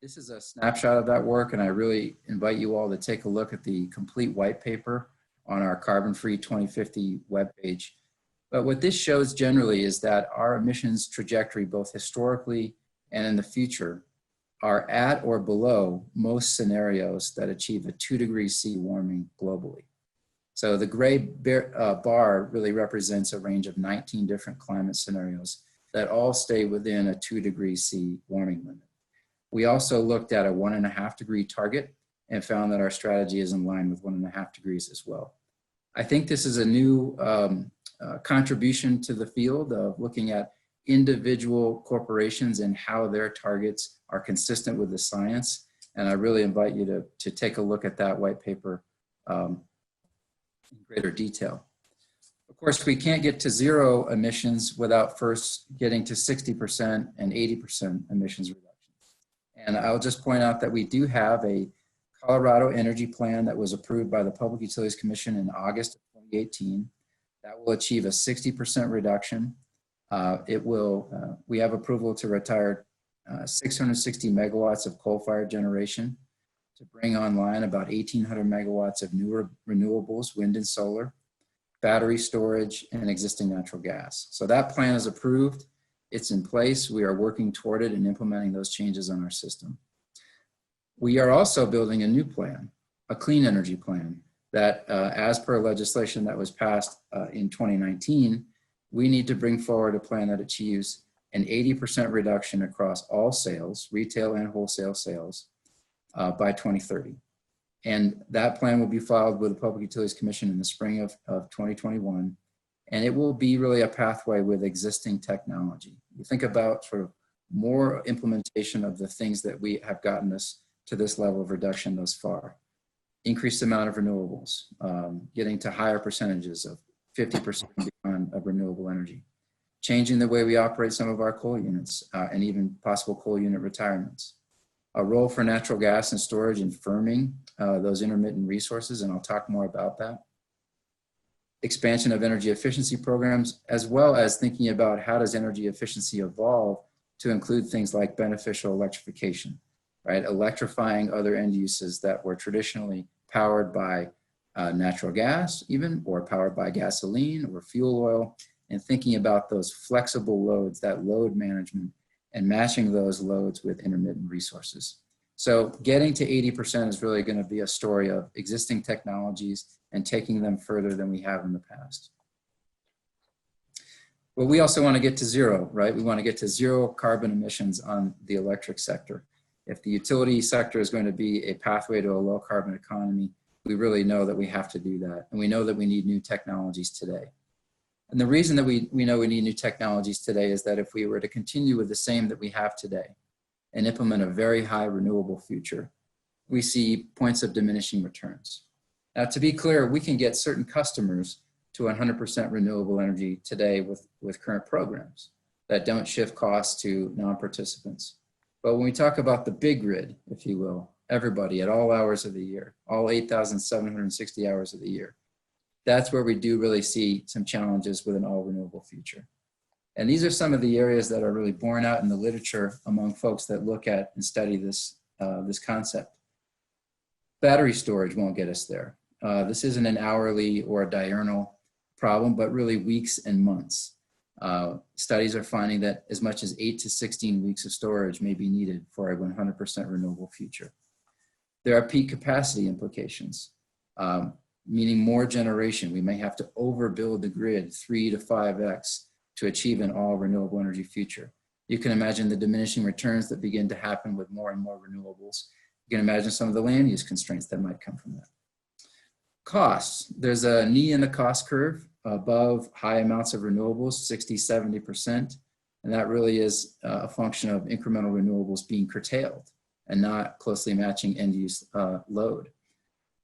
This is a snapshot of that work, and I really invite you all to take a look at the complete white paper on our Carbon Free 2050 webpage. But what this shows generally is that our emissions trajectory, both historically and in the future, are at or below most scenarios that achieve a 2 degrees C warming globally. So the gray bar really represents a range of 19 different climate scenarios that all stay within a 2 degrees C warming limit. We also looked at a 1.5 degree target and found that our strategy is in line with 1.5 degrees as well. I think this is a new contribution to the field of looking at individual corporations and how their targets are consistent with the science. And I really invite you to take a look at that white paper in greater detail. Of course, we can't get to zero emissions without first getting to 60% and 80% emissions reductions. And I'll just point out that we do have a Colorado energy plan that was approved by the Public Utilities Commission in August of 2018. That will achieve a 60% reduction. We have approval to retire 660 megawatts of coal-fired generation, to bring online about 1,800 megawatts of newer renewables, wind and solar, battery storage, and existing natural gas. So that plan is approved. It's in place. We are working toward it and implementing those changes on our system. We are also building a new plan, a clean energy plan, that as per legislation that was passed in 2019, we need to bring forward a plan that achieves an 80% reduction across all sales, retail and wholesale sales, by 2030. And that plan will be filed with the Public Utilities Commission in the spring of 2021. And it will be really a pathway with existing technology. You think about sort of more implementation of the things that we have gotten us to this level of reduction thus far. Increased amount of renewables, getting to higher percentages of 50% beyond of renewable energy, changing the way we operate some of our coal units and even possible coal unit retirements. A role for natural gas and storage in firming those intermittent resources, and I'll talk more about that. Expansion of energy efficiency programs, as well as thinking about how does energy efficiency evolve to include things like beneficial electrification. right? Electrifying other end uses that were traditionally powered by natural gas even, or powered by gasoline or fuel oil, and thinking about those flexible loads, that load management, and matching those loads with intermittent resources. So getting to 80% is really going to be a story of existing technologies and taking them further than we have in the past. But we also want to get to zero, right? We want to get to zero carbon emissions on the electric sector. If the utility sector is going to be a pathway to a low carbon economy, we really know that we have to do that. And we know that we need new technologies today. And the reason that we know we need new technologies today is that if we were to continue with the same that we have today and implement a very high renewable future, we see points of diminishing returns. Now, to be clear, we can get certain customers to 100% renewable energy today with current programs that don't shift costs to non-participants. But when we talk about the big grid, if you will, everybody at all hours of the year, all 8,760 hours of the year, that's where we do really see some challenges with an all renewable future. And these are some of the areas that are really borne out in the literature among folks that look at and study this, this concept. Battery storage won't get us there. This isn't an hourly or a diurnal problem, but really weeks and months. Studies are finding that as much as 8 to 16 weeks of storage may be needed for a 100% renewable future. There are peak capacity implications, meaning more generation. We may have to overbuild the grid 3 to 5x to achieve an all renewable energy future. You can imagine the diminishing returns that begin to happen with more and more renewables. You can imagine some of the land use constraints that might come from that. Costs, there's a knee in the cost curve above high amounts of renewables, 60, 70%. And that really is a function of incremental renewables being curtailed and not closely matching end use load.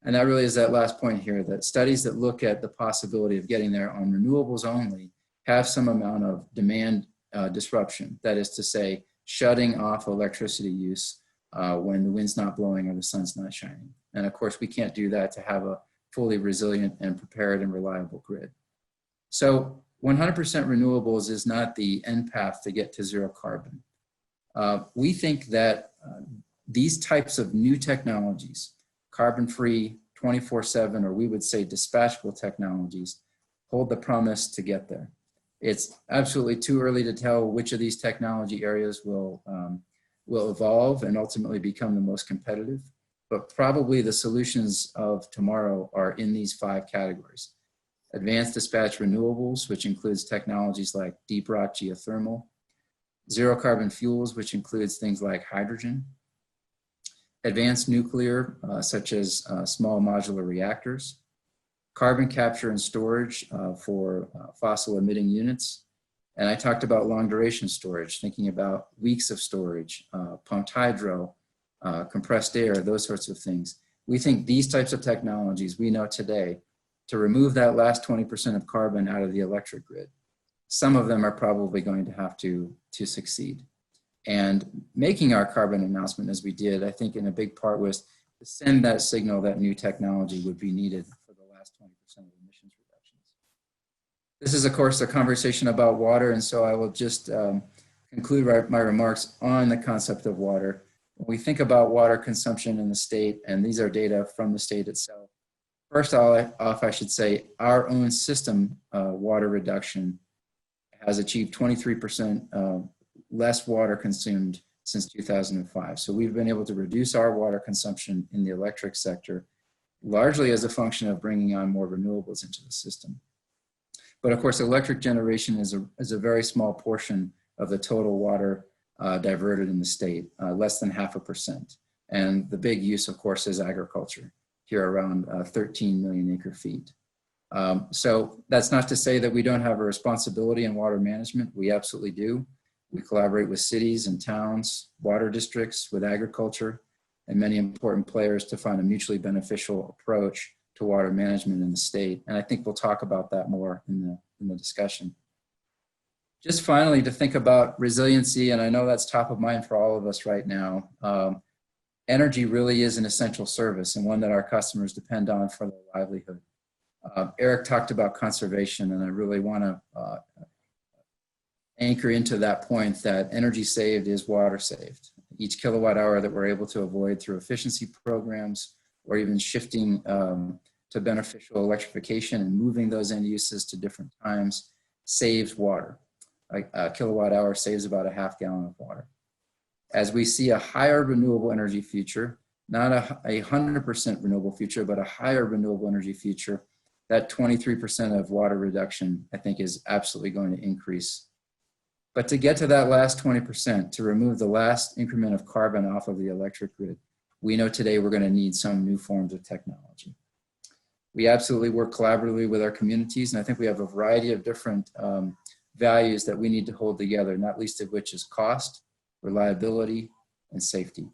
And that really is that last point here, that studies that look at the possibility of getting there on renewables only have some amount of demand disruption. That is to say, shutting off electricity use when the wind's not blowing or the sun's not shining. And of course, we can't do that to have a fully resilient and prepared and reliable grid. So 100% renewables is not the end path to get to zero carbon. We think that these types of new technologies, carbon-free, 24/7, or we would say dispatchable technologies, hold the promise to get there. It's absolutely too early to tell which of these technology areas will evolve and ultimately become the most competitive, but probably the solutions of tomorrow are in these 5 categories. Advanced dispatch renewables, which includes technologies like deep rock geothermal, zero carbon fuels, which includes things like hydrogen, advanced nuclear, such as small modular reactors, carbon capture and storage for fossil emitting units. And I talked about long duration storage, thinking about weeks of storage, pumped hydro, compressed air, those sorts of things. We think these types of technologies we know today to remove that last 20% of carbon out of the electric grid. Some of them are probably going to have to succeed. And making our carbon announcement as we did, I think in a big part was to send that signal that new technology would be needed for the last 20% of emissions reductions. This is of course a conversation about water, and so I will just conclude my remarks on the concept of water. When we think about water consumption in the state, and these are data from the state itself, first off, I should say our own system water reduction has achieved 23% less water consumed since 2005. So we've been able to reduce our water consumption in the electric sector, largely as a function of bringing on more renewables into the system. But of course, electric generation is a very small portion of the total water diverted in the state, less than 0.5%. And the big use, of course, is agriculture, here around 13 million acre feet. So that's not to say that we don't have a responsibility in water management. We absolutely do. We collaborate with cities and towns, water districts, with agriculture, and many important players to find a mutually beneficial approach to water management in the state. And I think we'll talk about that more in the discussion. Just finally, to think about resiliency, and I know that's top of mind for all of us right now. Energy really is an essential service and one that our customers depend on for their livelihood. Eric talked about conservation, and I really want to anchor into that point that energy saved is water saved. each kilowatt hour that we're able to avoid through efficiency programs, or even shifting to beneficial electrification and moving those end uses to different times, saves water. A kilowatt hour saves about a half gallon of water. As we see a higher renewable energy future, not a 100% renewable future, but a higher renewable energy future, that 23% of water reduction, I think, is absolutely going to increase. But to get to that last 20%, to remove the last increment of carbon off of the electric grid, we know today we're going to need some new forms of technology. We absolutely work collaboratively with our communities, and I think we have a variety of different values that we need to hold together, not least of which is cost, reliability, and safety.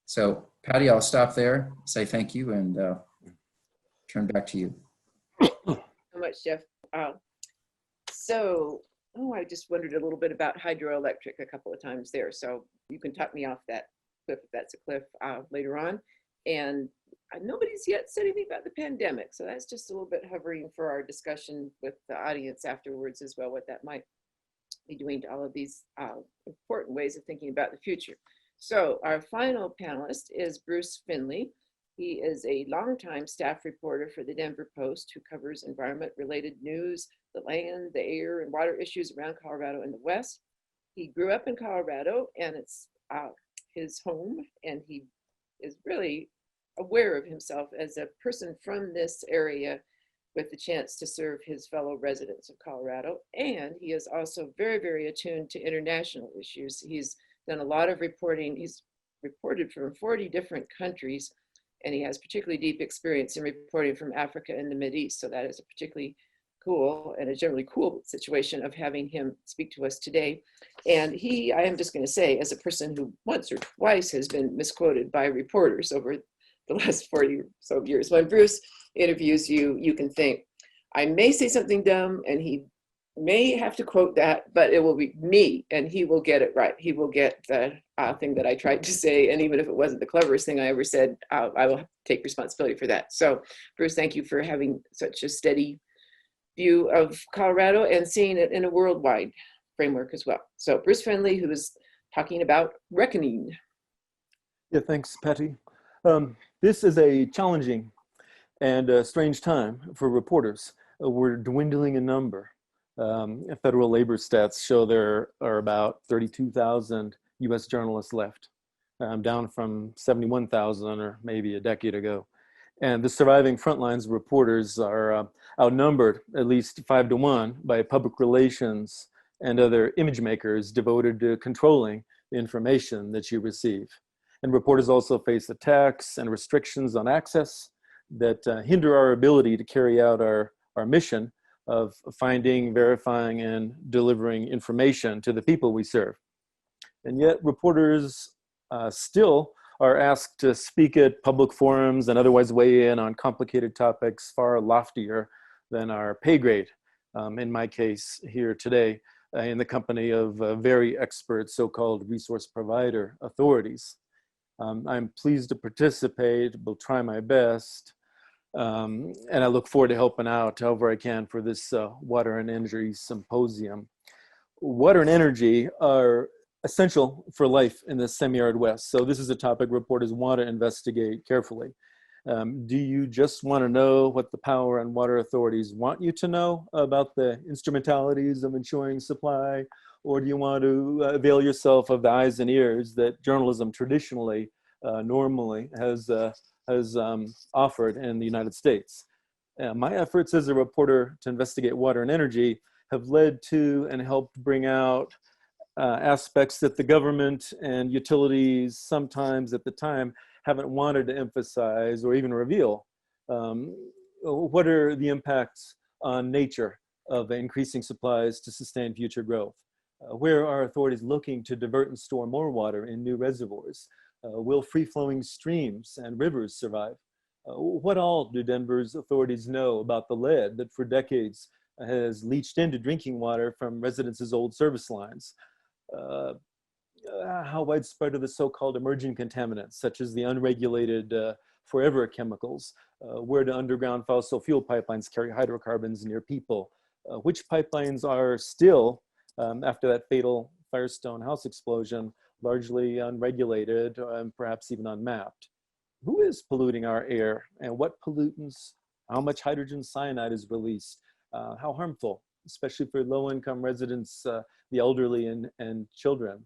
So, Patty, I'll stop there, say thank you, and turn back to you. So much, Jeff. I just wondered a little bit about hydroelectric a couple of times there. So you can talk me off that cliff if that's a cliff later on. And nobody's yet said anything about the pandemic. So that's just a little bit hovering for our discussion with the audience afterwards as well, what that might be doing to all of these important ways of thinking about the future. So our final panelist is Bruce Finley. He is a longtime staff reporter for the Denver Post who covers environment-related news, the land, the air, and water issues around Colorado and the West. He grew up in Colorado, and it's his home, and he is really aware of himself as a person from this area with the chance to serve his fellow residents of Colorado. And he is also very, very attuned to international issues. He's done a lot of reporting. He's reported from 40 different countries, and he has particularly deep experience in reporting from Africa and the Mideast. So that is a particularly cool and a generally cool situation of having him speak to us today. And I am just going to say, as a person who once or twice has been misquoted by reporters over the last 40 or so years, when Bruce interviews you, you can think, I may say something dumb and he may have to quote that, but it will be me and he will get it right. He will get the thing that I tried to say. And even if it wasn't the cleverest thing I ever said, I will take responsibility for that. So Bruce, thank you for having such a steady view of Colorado and seeing it in a worldwide framework as well. So Bruce Finley, who is talking about reckoning. Yeah, thanks, Patty. This is a challenging and a strange time for reporters. We're dwindling in number. Federal labor stats show there are about 32,000 US journalists left, down from 71,000 or maybe a decade ago. And the surviving frontlines reporters are outnumbered at least 5 to 1 by public relations and other image makers devoted to controlling the information that you receive. And reporters also face attacks and restrictions on access that hinder our ability to carry out our mission of finding, verifying, and delivering information to the people we serve. And yet reporters still are asked to speak at public forums and otherwise weigh in on complicated topics far loftier than our pay grade. In my case here today, in the company of very expert so-called resource provider authorities. I'm pleased to participate, will try my best, and I look forward to helping out however I can for this water and energy symposium. Water and energy are essential for life in the semi-arid West. So this is a topic reporters want to investigate carefully. Do you just want to know what the power and water authorities want you to know about the instrumentalities of ensuring supply? Or do you want to avail yourself of the eyes and ears that journalism traditionally, normally has offered in the United States? My efforts as a reporter to investigate water and energy have led to and helped bring out aspects that the government and utilities sometimes at the time haven't wanted to emphasize or even reveal. What are the impacts on nature of increasing supplies to sustain future growth? Where are authorities looking to divert and store more water in new reservoirs? Will free-flowing streams and rivers survive? What all do Denver's authorities know about the lead that for decades has leached into drinking water from residents' old service lines? How widespread are the so-called emerging contaminants, such as the unregulated forever chemicals? Where do underground fossil fuel pipelines carry hydrocarbons near people? Which pipelines are still, after that fatal Firestone house explosion, largely unregulated and perhaps even unmapped. Who is polluting our air, and what pollutants, how much hydrogen cyanide is released, how harmful, especially for low-income residents, the elderly and children.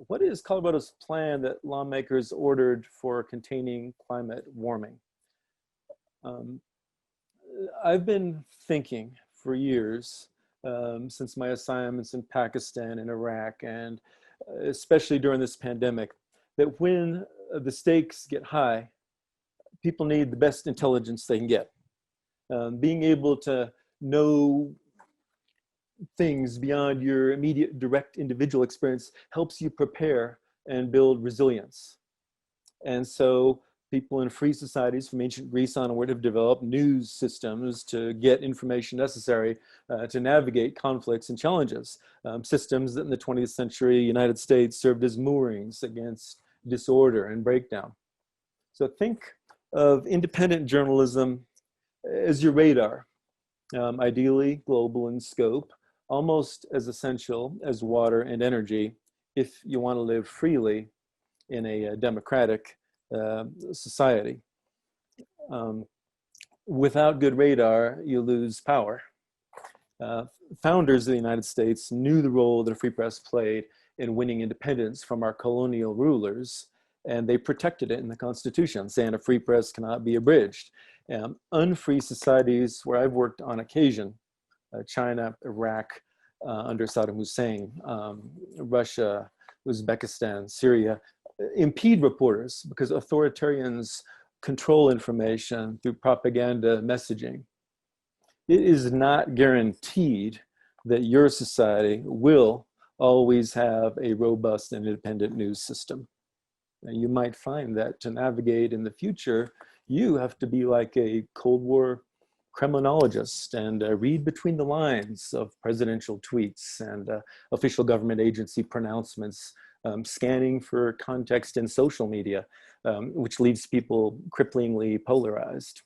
What is Colorado's plan that lawmakers ordered for containing climate warming? I've been thinking for years, since my assignments in Pakistan and Iraq, and especially during this pandemic, that when the stakes get high, people need the best intelligence they can get. Being able to know things beyond your immediate direct individual experience helps you prepare and build resilience. And so people in free societies from ancient Greece onward have developed news systems to get information necessary to navigate conflicts and challenges. Systems that in the 20th century United States served as moorings against disorder and breakdown. So think of independent journalism as your radar, ideally global in scope, almost as essential as water and energy if you want to live freely in a democratic society. Without good radar, you lose power. Founders of the United States knew the role that a free press played in winning independence from our colonial rulers, and they protected it in the Constitution, saying a free press cannot be abridged. Unfree societies where I've worked on occasion, China, Iraq, under Saddam Hussein, Russia, Uzbekistan, Syria, impede reporters because authoritarians control information through propaganda messaging. It is not guaranteed that your society will always have a robust and independent news system. And you might find that to navigate in the future, you have to be like a Cold War criminologist and read between the lines of presidential tweets and official government agency pronouncements, scanning for context in social media, which leaves people cripplingly polarized.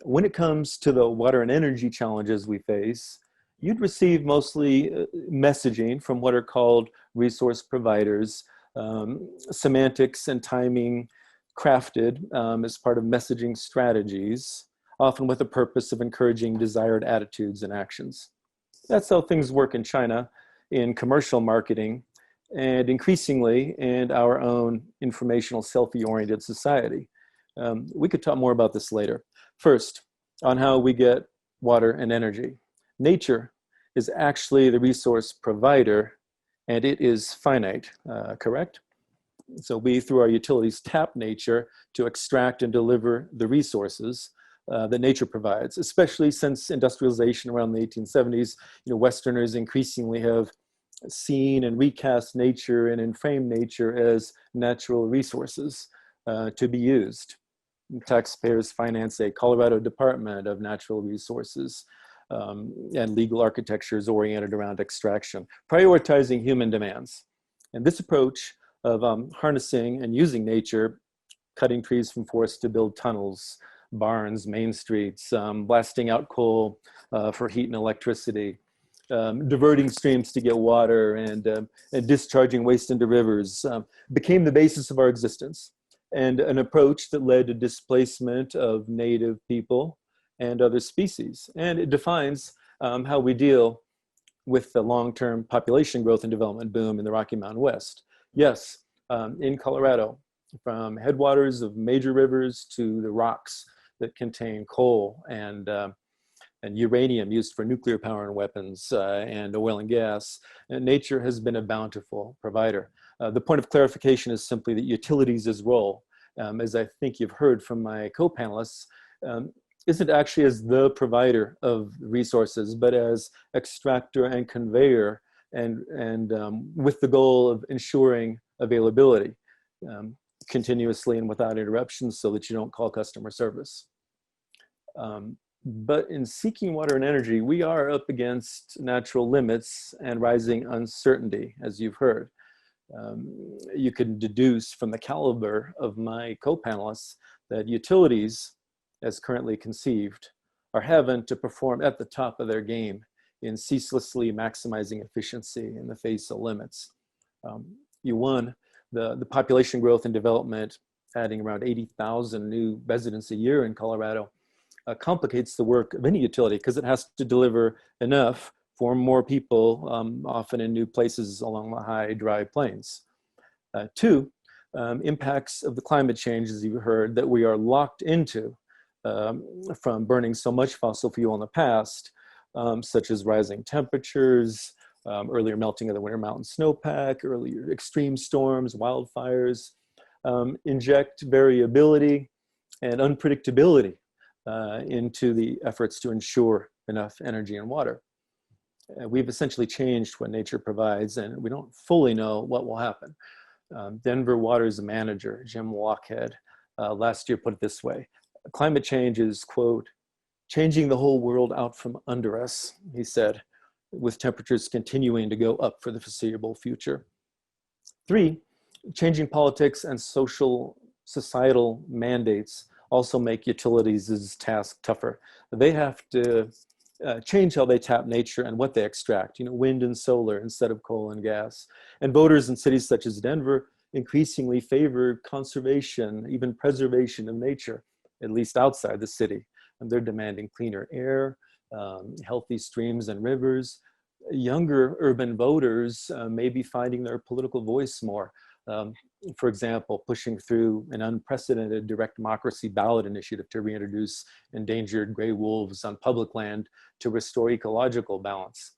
When it comes to the water and energy challenges we face, you'd receive mostly messaging from what are called resource providers, semantics and timing crafted as part of messaging strategies, often with the purpose of encouraging desired attitudes and actions. That's how things work in China in commercial marketing, and increasingly in our own informational selfie-oriented society. We could talk more about this later. First, on how we get water and energy. Nature is actually the resource provider, and it is finite, correct? So we, through our utilities, tap nature to extract and deliver the resources that nature provides, especially since industrialization around the 1870s. Westerners increasingly have seen and recast nature and enframed nature as natural resources to be used. Taxpayers finance a Colorado Department of Natural Resources, and legal architecture is oriented around extraction, prioritizing human demands. And this approach of harnessing and using nature, cutting trees from forests to build tunnels, barns, main streets, blasting out coal for heat and electricity, diverting streams to get water, and discharging waste into rivers became the basis of our existence, and an approach that led to displacement of native people and other species. And it defines how we deal with the long-term population growth and development boom in the Rocky Mountain West. Yes, in Colorado, from headwaters of major rivers to the rocks that contain coal and uranium used for nuclear power and weapons and oil and gas, and nature has been a bountiful provider. The point of clarification is simply that utilities' role, as I think you've heard from my co-panelists, isn't actually as the provider of resources, but as extractor and conveyor, and with the goal of ensuring availability continuously and without interruptions so that you don't call customer service. But in seeking water and energy, we are up against natural limits and rising uncertainty, as you've heard. You can deduce from the caliber of my co-panelists that utilities, as currently conceived, are having to perform at the top of their game in ceaselessly maximizing efficiency in the face of limits. U1, the population growth and development, adding around 80,000 new residents a year in Colorado, complicates the work of any utility because it has to deliver enough for more people, often in new places along the high, dry plains. Two, impacts of the climate change, as you heard, that we are locked into from burning so much fossil fuel in the past, such as rising temperatures, earlier melting of the winter mountain snowpack, earlier extreme storms, wildfires, inject variability and unpredictability into the efforts to ensure enough energy and water. We've essentially changed what nature provides, and we don't fully know what will happen. Denver Water's manager, Jim Walkhead, last year put it this way: climate change is, quote, changing the whole world out from under us, he said, with temperatures continuing to go up for the foreseeable future. Three, changing politics and societal mandates also make utilities' task tougher. They have to change how they tap nature and what they extract, wind and solar instead of coal and gas. And voters in cities such as Denver increasingly favor conservation, even preservation of nature, at least outside the city. And they're demanding cleaner air, healthy streams and rivers. Younger urban voters may be finding their political voice more. For example, pushing through an unprecedented direct democracy ballot initiative to reintroduce endangered gray wolves on public land to restore ecological balance.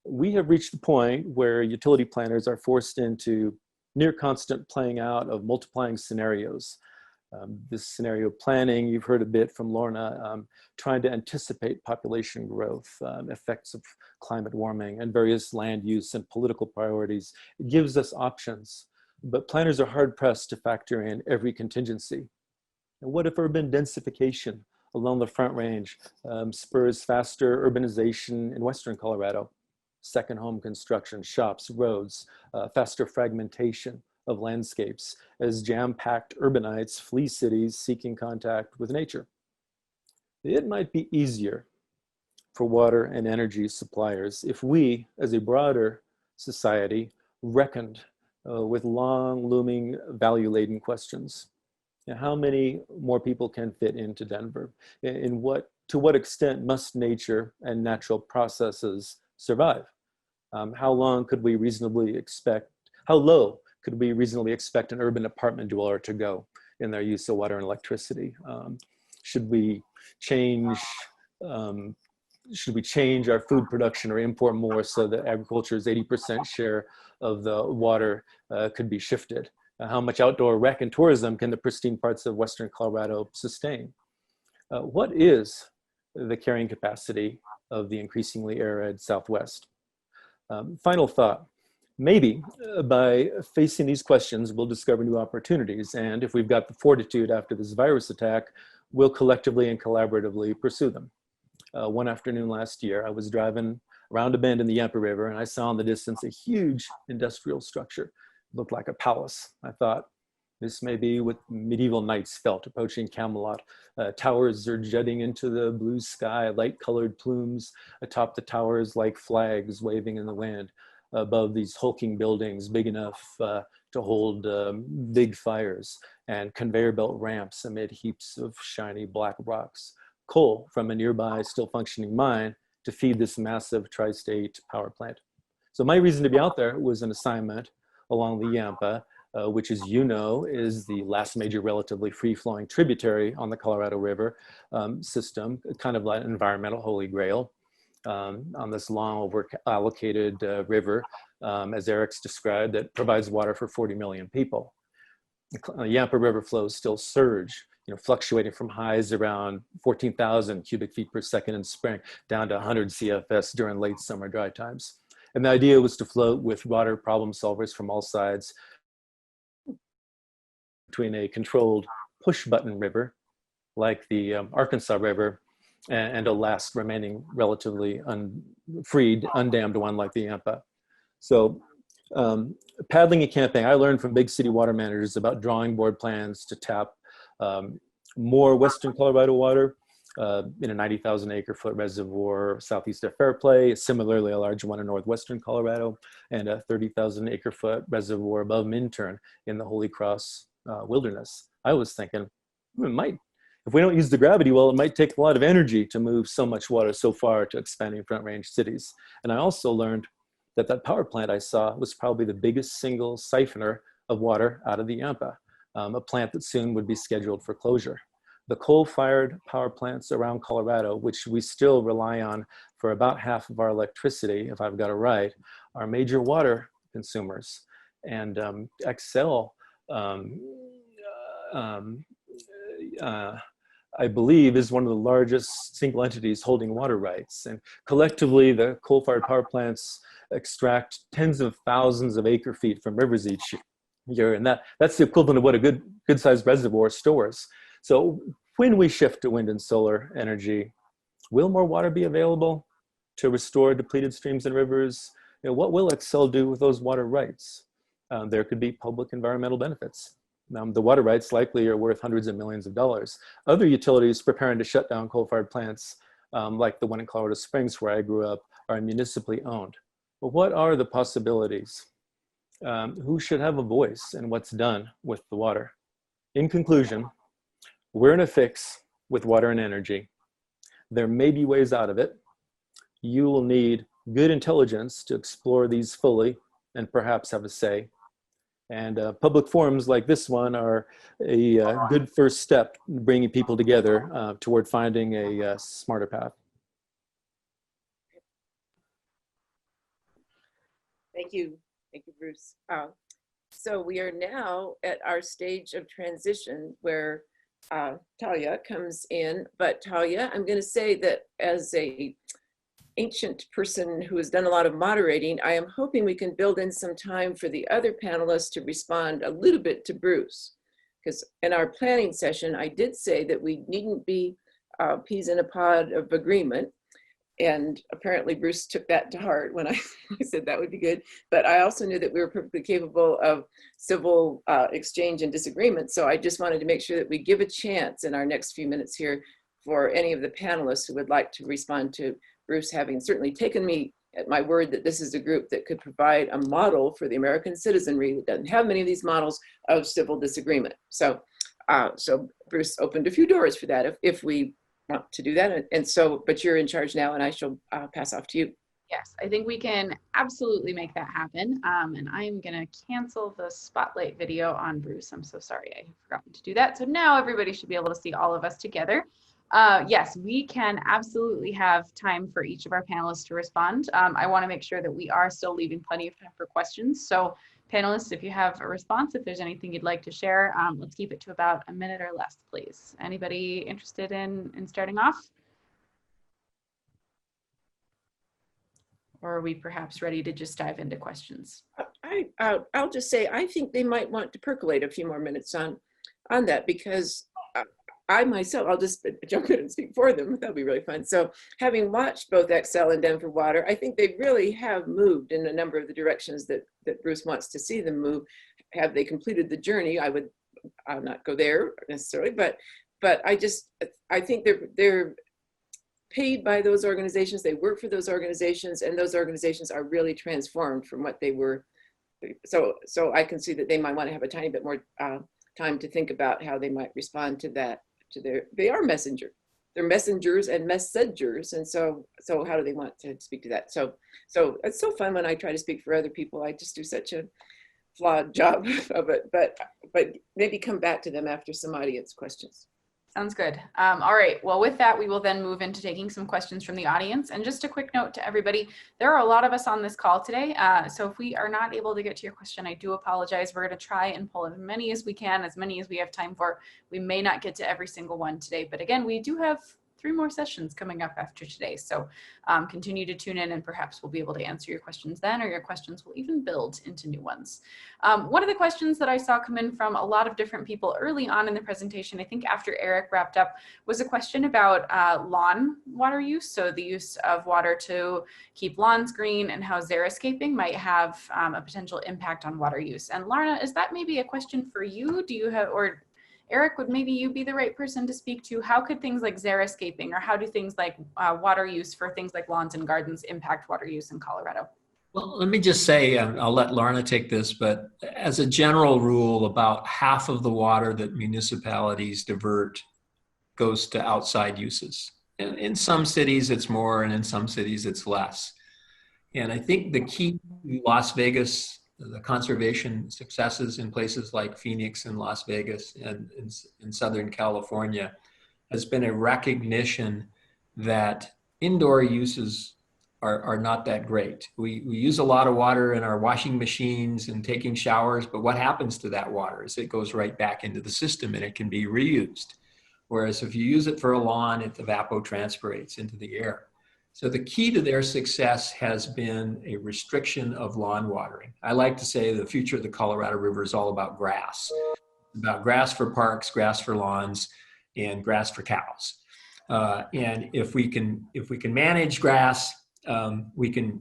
We have reached the point where utility planners are forced into near constant playing out of multiplying scenarios. This scenario planning, you've heard a bit from Lorna, trying to anticipate population growth, effects of climate warming, and various land use and political priorities. It gives us options, but planners are hard pressed to factor in every contingency. And what if urban densification along the Front Range spurs faster urbanization in Western Colorado? Second home construction, shops, roads, faster fragmentation of landscapes as jam-packed urbanites flee cities seeking contact with nature. It might be easier for water and energy suppliers if we, as a broader society, reckoned with long-looming value-laden questions. How many more people can fit into Denver? To what extent must nature and natural processes survive? How low could we reasonably expect an urban apartment dweller to go in their use of water and electricity? Should we change our food production or import more so that agriculture's 80% share of the water could be shifted? How much outdoor rec and tourism can the pristine parts of Western Colorado sustain? What is the carrying capacity of the increasingly arid Southwest? Final thought. Maybe by facing these questions, we'll discover new opportunities. And if we've got the fortitude after this virus attack, we'll collectively and collaboratively pursue them. One afternoon last year, I was driving around a bend in the Yampa River, and I saw in the distance a huge industrial structure. It looked like a palace. I thought, this may be what medieval knights felt approaching Camelot. Towers are jutting into the blue sky, light-colored plumes atop the towers like flags waving in the wind. Above these hulking buildings big enough to hold big fires, and conveyor belt ramps amid heaps of shiny black rocks. Coal from a nearby still functioning mine to feed this massive tri-state power plant. So my reason to be out there was an assignment along the Yampa, which, as you know, is the last major relatively free-flowing tributary on the Colorado River system, kind of like an environmental holy grail. On this long over-allocated river, as Eric's described, that provides water for 40 million people. The Yampa River flows still surge, fluctuating from highs around 14,000 cubic feet per second in spring down to 100 CFS during late summer dry times. And the idea was to float with water problem solvers from all sides between a controlled push-button river, like the Arkansas River, and a last remaining relatively unfreed, undammed one like the Yampa. So paddling and camping, I learned from big city water managers about drawing board plans to tap more Western Colorado water in a 90,000 acre foot reservoir southeast of Fairplay, similarly a large one in northwestern Colorado, and a 30,000 acre foot reservoir above Minturn in the Holy Cross wilderness. I was thinking, it might, if we don't use the gravity well, it might take a lot of energy to move so much water so far to expanding Front Range cities. And I also learned that that power plant I saw was probably the biggest single siphoner of water out of the Yampa, a plant that soon would be scheduled for closure. The coal-fired power plants around Colorado, which we still rely on for about half of our electricity, if I've got it right, are major water consumers. And Xcel, I believe, is one of the largest single entities holding water rights. And collectively, the coal-fired power plants extract tens of thousands of acre feet from rivers each year. And that's the equivalent of what a good-sized reservoir stores. So when we shift to wind and solar energy, will more water be available to restore depleted streams and rivers? You know, what will Xcel do with those water rights? There could be public environmental benefits. The water rights likely are worth hundreds of millions of dollars. Other utilities preparing to shut down coal-fired plants, like the one in Colorado Springs where I grew up, are municipally owned. But what are the possibilities? Who should have a voice in what's done with the water? In conclusion, we're in a fix with water and energy. There may be ways out of it. You will need good intelligence to explore these fully and perhaps have a say. And public forums like this one are a good first step in bringing people together toward finding a smarter path. Thank you, Bruce. So we are now at our stage of transition where Talia comes in, but Talia, I'm going to say that as a ancient person who has done a lot of moderating, I am hoping we can build in some time for the other panelists to respond a little bit to Bruce. Because in our planning session, I did say that we needn't be peas in a pod of agreement. And apparently Bruce took that to heart when I said that would be good. But I also knew that we were perfectly capable of civil exchange and disagreement. So I just wanted to make sure that we give a chance in our next few minutes here for any of the panelists who would like to respond to Bruce, having certainly taken me at my word that this is a group that could provide a model for the American citizenry that doesn't have many of these models of civil disagreement. So, so Bruce opened a few doors for that if we want to do that. And so, but you're in charge now and I shall pass off to you. Yes, I think we can absolutely make that happen. And I'm going to cancel the spotlight video on Bruce. I'm so sorry I have forgotten to do that. So now everybody should be able to see all of us together. Yes, we can absolutely have time for each of our panelists to respond. I want to make sure that we are still leaving plenty of time for questions. So panelists, if you have a response, if there's anything you'd like to share, let's keep it to about a minute or less, please. Anybody interested in starting off? Or are we perhaps ready to just dive into questions? I'll just say, I think they might want to percolate a few more minutes on that because I myself, I'll just jump in and speak for them. That'll be really fun. So having watched both Xcel and Denver Water, I think they really have moved in a number of the directions that Bruce wants to see them move. Have they completed the journey? I'll not go there necessarily, but I think they're paid by those organizations. They work for those organizations, and those organizations are really transformed from what they were. So I can see that they might want to have a tiny bit more time to think about how they might respond to that. They are messenger. They're messengers and messengers, and so how do they want to speak to that? So it's so fun when I try to speak for other people. I just do such a flawed job of it, but maybe come back to them after some audience questions. Sounds good. All right. Well, with that, we will then move into taking some questions from the audience. And just a quick note to everybody, there are a lot of us on this call today. So if we are not able to get to your question, I do apologize. We're going to try and pull as many as we can, as many as we have time for. We may not get to every single one today, but again, we do have 3 more sessions coming up after today. So continue to tune in and perhaps we'll be able to answer your questions then, or your questions will even build into new ones. One of the questions that I saw come in from a lot of different people early on in the presentation, I think after Eric wrapped up, was a question about lawn water use. So the use of water to keep lawns green and how xeriscaping might have a potential impact on water use. And Larna, is that maybe a question for you? Do you have, or Eric, would maybe you be the right person to speak to how could things like xeriscaping, or how do things like water use for things like lawns and gardens impact water use in Colorado? Well, let me just say, I'll let Lorna take this, but as a general rule, about half of the water that municipalities divert goes to outside uses. In some cities it's more, and in some cities it's less. And I think the key to Las Vegas, the conservation successes in places like Phoenix and Las Vegas and in Southern California, has been a recognition that indoor uses are not that great. We use a lot of water in our washing machines and taking showers, but what happens to that water is it goes right back into the system and it can be reused. Whereas if you use it for a lawn, it evapotranspirates into the air. So the key to their success has been a restriction of lawn watering. I like to say the future of the Colorado River is all about grass. About grass for parks, grass for lawns, and grass for cows. And if we can manage grass, we can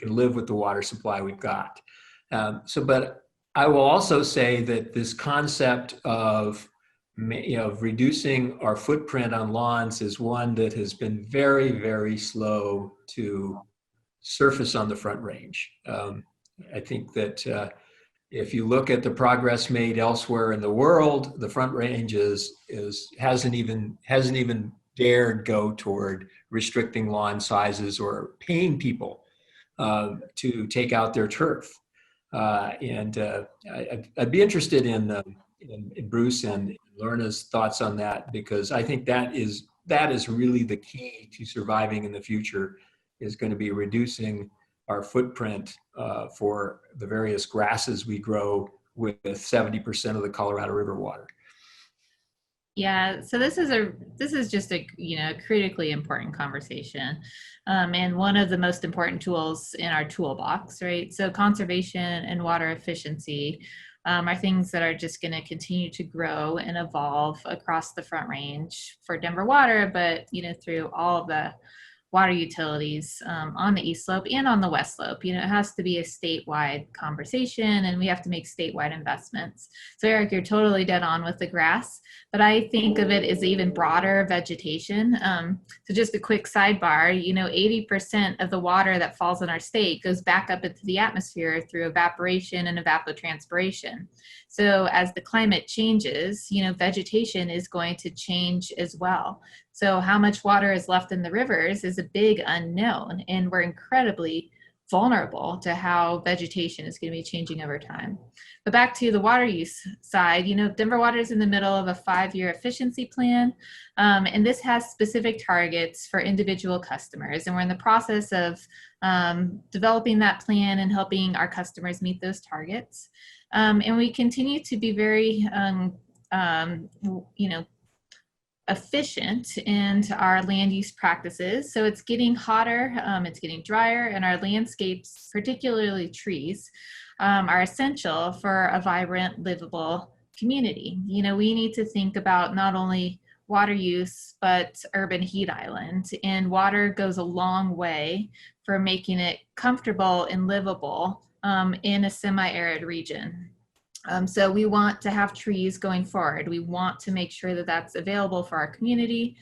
live with the water supply we've got. But I will also say that this concept of reducing our footprint on lawns is one that has been very, very slow to surface on the Front Range. I think that if you look at the progress made elsewhere in the world, the Front Range hasn't even dared go toward restricting lawn sizes or paying people to take out their turf. I'd be interested in Bruce and Lorna's thoughts on that, because I think that is really the key to surviving in the future, is going to be reducing our footprint for the various grasses we grow with 70% of the Colorado River water. Yeah, so this is just a critically important conversation, and one of the most important tools in our toolbox, right? So conservation and water efficiency are things that are just going to continue to grow and evolve across the Front Range for Denver Water, but through all of the water utilities on the East Slope and on the West Slope. It has to be a statewide conversation, and we have to make statewide investments. So Eric, you're totally dead on with the grass, but I think of it as even broader vegetation. So just a quick sidebar, 80% of the water that falls in our state goes back up into the atmosphere through evaporation and evapotranspiration. So as the climate changes, vegetation is going to change as well. So how much water is left in the rivers is a big unknown, and we're incredibly vulnerable to how vegetation is going to be changing over time. But back to the water use side, Denver Water is in the middle of a 5-year efficiency plan, and this has specific targets for individual customers, and we're in the process of developing that plan and helping our customers meet those targets. And we continue to be very, efficient in our land use practices. So it's getting hotter, it's getting drier, and our landscapes, particularly trees, are essential for a vibrant, livable community. We need to think about not only water use, but urban heat island. And water goes a long way for making it comfortable and livable in a semi-arid region. So we want to have trees going forward. We want to make sure that that's available for our community.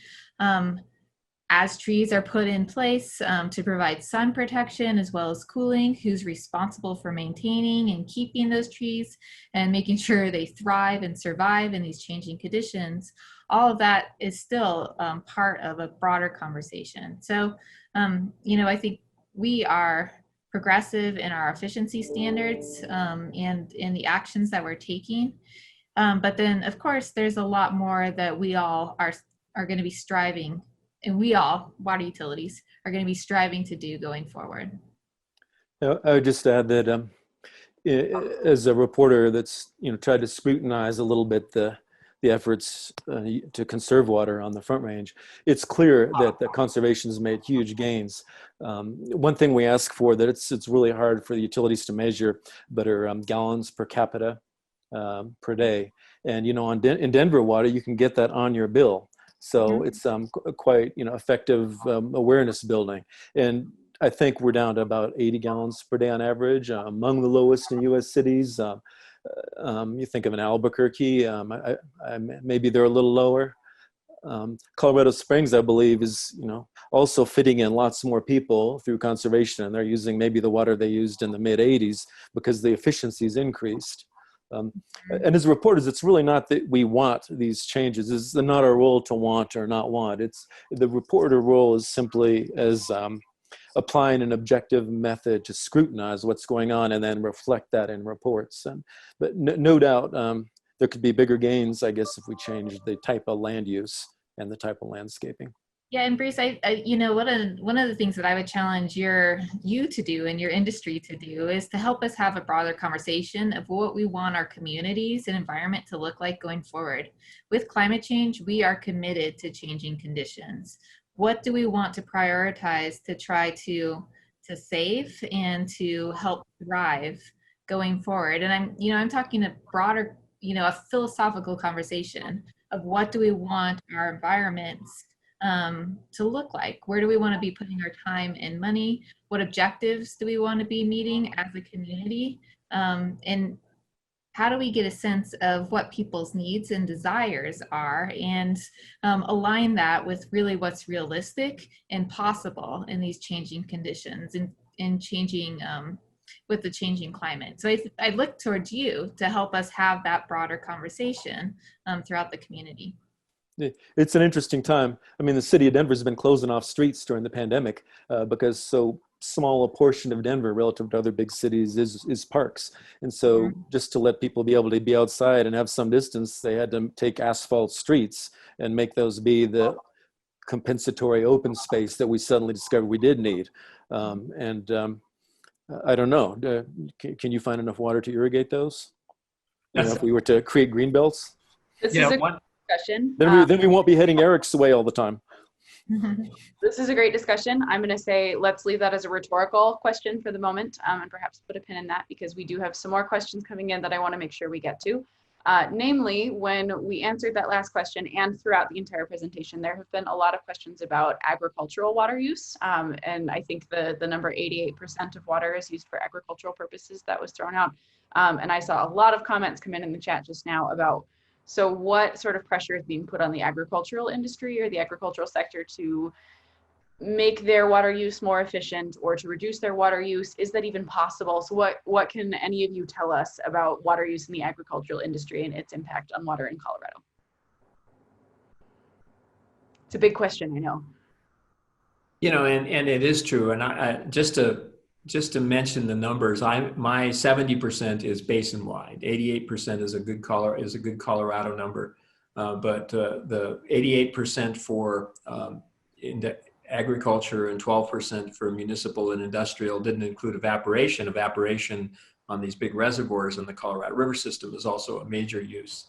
As trees are put in place to provide sun protection as well as cooling, who's responsible for maintaining and keeping those trees and making sure they thrive and survive in these changing conditions, all of that is still part of a broader conversation. So, I think we are progressive in our efficiency standards and in the actions that we're taking. But then, of course, there's a lot more that we all are going to be striving, and we all, water utilities, are going to be striving to do going forward. I would just add that as a reporter that's tried to scrutinize a little bit the efforts to conserve water on the Front Range, it's clear that the conservation has made huge gains. One thing we ask for that it's really hard for the utilities to measure, but are gallons per capita per day. And in Denver Water, you can get that on your bill. So it's quite effective awareness building. And I think we're down to about 80 gallons per day on average, among the lowest in U.S. cities. You think of an Albuquerque, maybe they're a little lower. Colorado Springs, I believe, is also fitting in lots more people through conservation, and they're using maybe the water they used in the mid 80s because the efficiency's increased. And as reporters, it's really not that we want these changes. It's not our role to want or not want. It's the reporter role is simply as applying an objective method to scrutinize what's going on and then reflect that in reports. But no doubt there could be bigger gains, I guess, if we change the type of land use and the type of landscaping. Yeah, and Bruce, one of the things that I would challenge you to do and your industry to do is to help us have a broader conversation of what we want our communities and environment to look like going forward. With climate change, we are committed to changing conditions. What do we want to prioritize to try to save and to help thrive going forward? And I'm talking a broader, a philosophical conversation of what do we want our environments to look like? Where do we want to be putting our time and money? What objectives do we want to be meeting as a community? And how do we get a sense of what people's needs and desires are and align that with really what's realistic and possible in these changing conditions and changing with the changing climate? So I look towards you to help us have that broader conversation throughout the community. It's an interesting time. I mean, the city of Denver has been closing off streets during the pandemic because so small a portion of Denver relative to other big cities is parks. And so just to let people be able to be outside and have some distance, they had to take asphalt streets and make those be the compensatory open space that we suddenly discovered we did need. I don't know, can you find enough water to irrigate those? If we were to create green belts? This is a discussion. Then we won't be heading Eric's way all the time. This is a great discussion. I'm going to say let's leave that as a rhetorical question for the moment and perhaps put a pin in that because we do have some more questions coming in that I want to make sure we get to. Namely, when we answered that last question and throughout the entire presentation, there have been a lot of questions about agricultural water use. And I think the number 88% of water is used for agricultural purposes that was thrown out. And I saw a lot of comments come in the chat just now about, so what sort of pressure is being put on the agricultural industry or the agricultural sector to make their water use more efficient or to reduce their water use? Is that even possible? So what can any of you tell us about water use in the agricultural industry and its impact on water in Colorado? It's a big question, I know. And it is true. And I just to mention the numbers, my 70% is basin wide. 88% is a good Colorado number, but the 88% for agriculture and 12% for municipal and industrial didn't include evaporation. Evaporation on these big reservoirs in the Colorado River system is also a major use.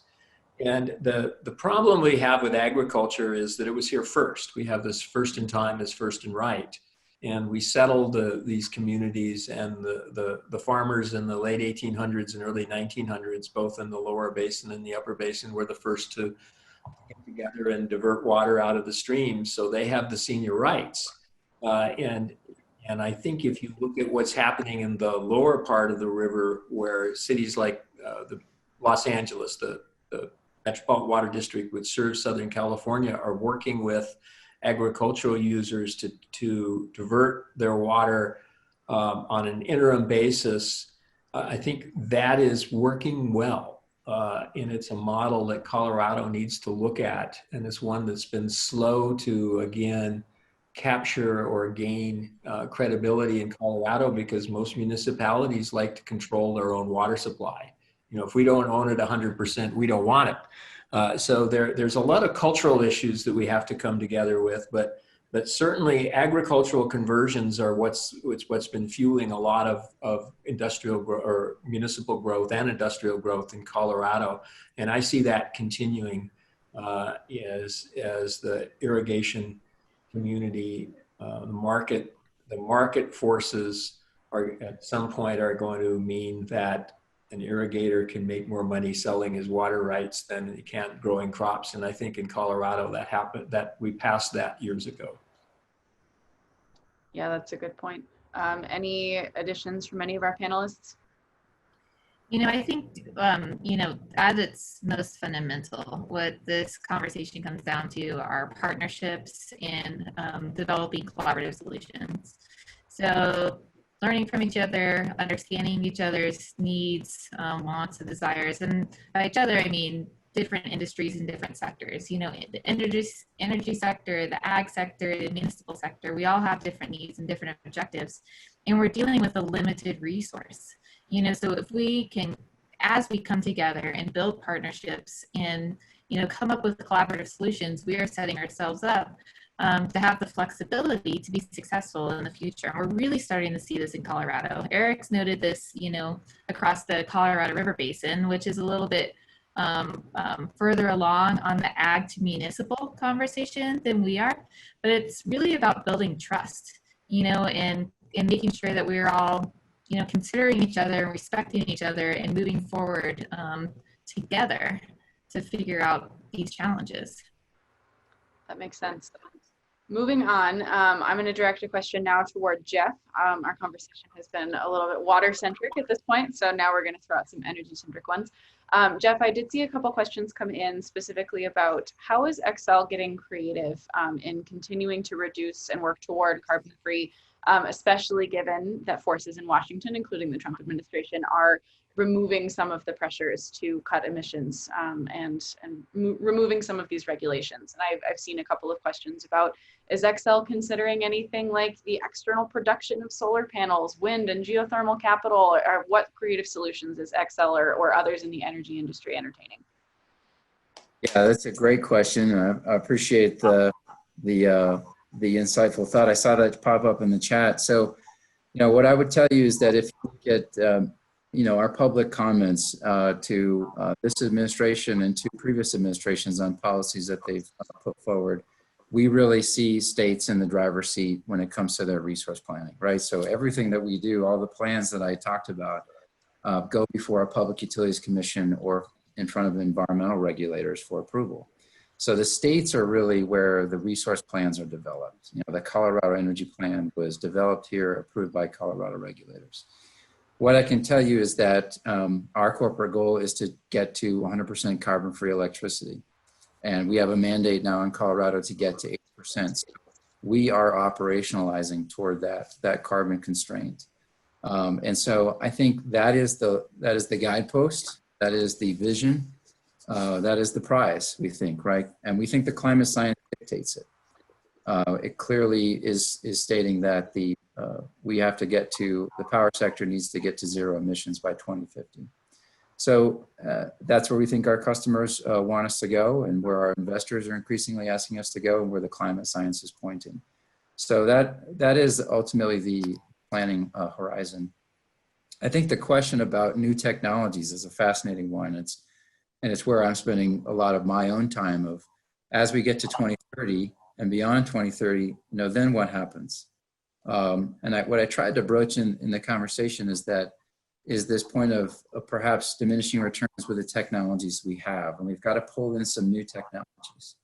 And the problem we have with agriculture is that it was here first. We have this first in time is first in right. And we settled these communities, and the farmers in the late 1800s and early 1900s, both in the lower basin and the upper basin, were the first to get together and divert water out of the streams. So they have the senior rights. And I think if you look at what's happening in the lower part of the river, where cities like Los Angeles, the Metropolitan Water District, which serves Southern California, are working with agricultural users to divert their water on an interim basis, I think that is working well. And it's a model that Colorado needs to look at. And it's one that's been slow to, again, capture or gain credibility in Colorado because most municipalities like to control their own water supply. If we don't own it 100%, we don't want it. So there's a lot of cultural issues that we have to come together with, but certainly agricultural conversions are what's been fueling a lot of industrial or municipal growth and industrial growth in Colorado, and I see that continuing as the irrigation community, the market forces are at some point are going to mean that an irrigator can make more money selling his water rights than he can growing crops. And I think in Colorado that we passed that years ago. Yeah, that's a good point. Any additions from any of our panelists? I think, at its most fundamental, what this conversation comes down to are partnerships and developing collaborative solutions. So learning from each other, understanding each other's needs, wants, and desires. And by each other, I mean different industries and different sectors. The energy sector, the ag sector, the municipal sector, we all have different needs and different objectives. And we're dealing with a limited resource. So if we can, as we come together and build partnerships and, come up with collaborative solutions, we are setting ourselves up to have the flexibility to be successful in the future. And we're really starting to see this in Colorado. Eric's noted this, across the Colorado River Basin, which is a little bit further along on the ag to municipal conversation than we are, but it's really about building trust, and making sure that we're all, considering each other and respecting each other and moving forward together to figure out these challenges. That makes sense. Moving on, I'm going to direct a question now toward Jeff. Our conversation has been a little bit water-centric at this point, so now we're going to throw out some energy-centric ones. Jeff, I did see a couple questions come in specifically about how is Xcel getting creative in continuing to reduce and work toward carbon-free, especially given that forces in Washington, including the Trump administration, are removing some of the pressures to cut emissions and removing some of these regulations. And I've seen a couple of questions about, is Xcel considering anything like the external production of solar panels, wind and geothermal capital, or what creative solutions is Xcel or others in the energy industry entertaining? Yeah, that's a great question. I appreciate the insightful thought. I saw that pop up in the chat. So, what I would tell you is that if you look at our public comments to this administration and to previous administrations on policies that they've put forward, we really see states in the driver's seat when it comes to their resource planning, right? So everything that we do, all the plans that I talked about, go before a Public Utilities Commission or in front of environmental regulators for approval. So the states are really where the resource plans are developed. The Colorado Energy Plan was developed here, approved by Colorado regulators. What I can tell you is that our corporate goal is to get to 100% carbon-free electricity. And we have a mandate now in Colorado to get to 80%. So we are operationalizing toward that carbon constraint. And so I think that is the guidepost, that is the vision, that is the prize, we think, right? And we think the climate science dictates it. It clearly is stating that we have to get to, the power sector needs to get to zero emissions by 2050. So that's where we think our customers want us to go, and where our investors are increasingly asking us to go, and where the climate science is pointing. So that is ultimately the planning horizon. I think the question about new technologies is a fascinating one. And it's where I'm spending a lot of my own time of, as we get to 2030 and beyond 2030, then what happens? And what I tried to broach in the conversation is this point of perhaps diminishing returns with the technologies we have. And we've got to pull in some new technologies.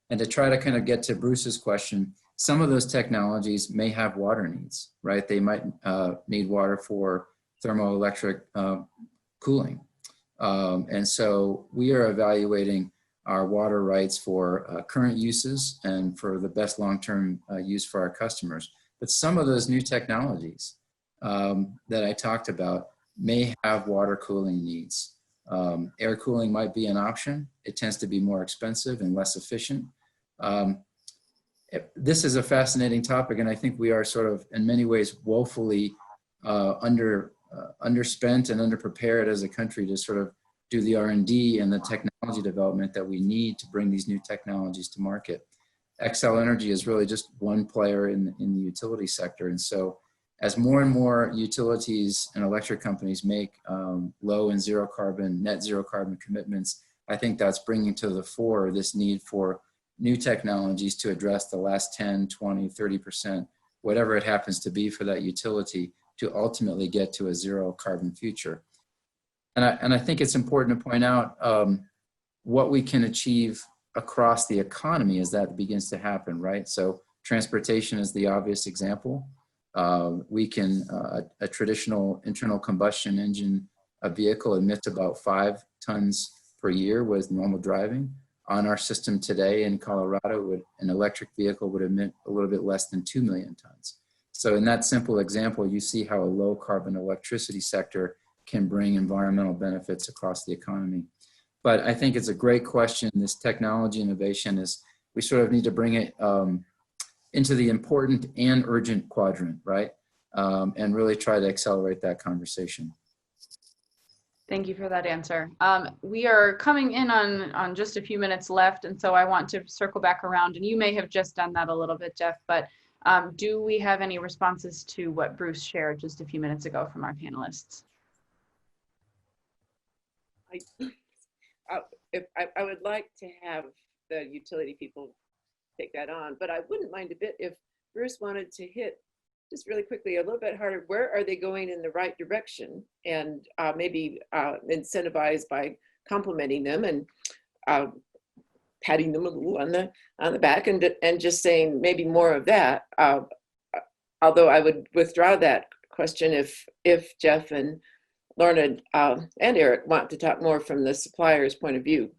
And to try to kind of get to Bruce's question, some of those technologies may have water needs, right? They might need water for thermoelectric cooling. And so we are evaluating our water rights for current uses and for the best long-term use for our customers. But some of those new technologies that I talked about may have water cooling needs. Air cooling might be an option. It tends to be more expensive and less efficient. This is a fascinating topic, and I think we are sort of, in many ways, woefully underspent and underprepared as a country to sort of do the R&D and the technology development that we need to bring these new technologies to market. Xcel Energy is really just one player in the utility sector. And so as more and more utilities and electric companies make low and zero carbon, net zero carbon commitments, I think that's bringing to the fore this need for new technologies to address the last 10, 20, 30%, whatever it happens to be for that utility, to ultimately get to a zero carbon future. And I think it's important to point out what we can achieve across the economy as that begins to happen, right? So transportation is the obvious example. We can, a traditional internal combustion engine a vehicle emits about 5 tons per year with normal driving. On our system today in Colorado, an electric vehicle would emit a little bit less than 2 million tons. So in that simple example, you see how a low carbon electricity sector can bring environmental benefits across the economy. But I think it's a great question. This technology innovation is, we sort of need to bring it into the important and urgent quadrant, right? And really try to accelerate that conversation. Thank you for that answer. We are coming in on just a few minutes left, and so I want to circle back around, and you may have just done that a little bit, Jeff, but do we have any responses to what Bruce shared just a few minutes ago from our panelists? I would like to have the utility people take that on, but I wouldn't mind a bit if Bruce wanted to hit just really quickly a little bit harder, where are they going in the right direction, and maybe incentivize by complimenting them and patting them a little on the back, and just saying maybe more of that. Although I would withdraw that question if Jeff and Lorna and Eric want to talk more from the supplier's point of view.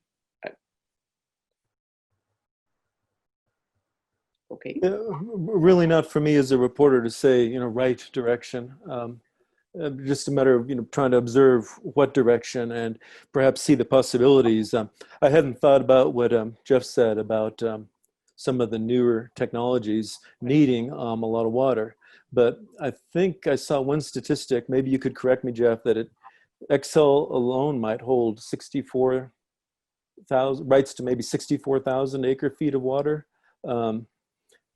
Okay. Really not for me as a reporter to say, right direction. Just a matter of, trying to observe what direction and perhaps see the possibilities. I hadn't thought about what Jeff said about some of the newer technologies needing a lot of water. But I think I saw one statistic, maybe you could correct me, Jeff, that Excel alone might hold 64,000, rights to maybe 64,000 acre feet of water.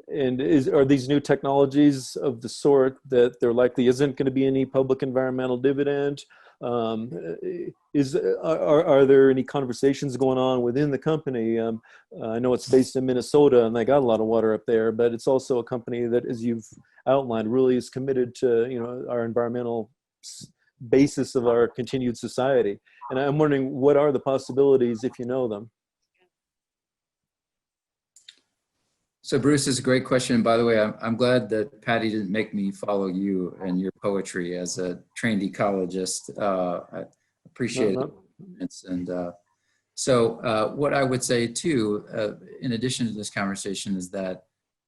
And are these new technologies of the sort that there likely isn't going to be any public environmental dividend? Are there any conversations going on within the company? I know it's based in Minnesota and they got a lot of water up there, but it's also a company that, as you've outlined, really is committed to our environmental basis of our continued society. And I'm wondering, what are the possibilities if you know them? So Bruce, is a great question. And by the way, I'm glad that Patty didn't make me follow you and your poetry as a trained ecologist. I appreciate it. And so what I would say too, in addition to this conversation, is that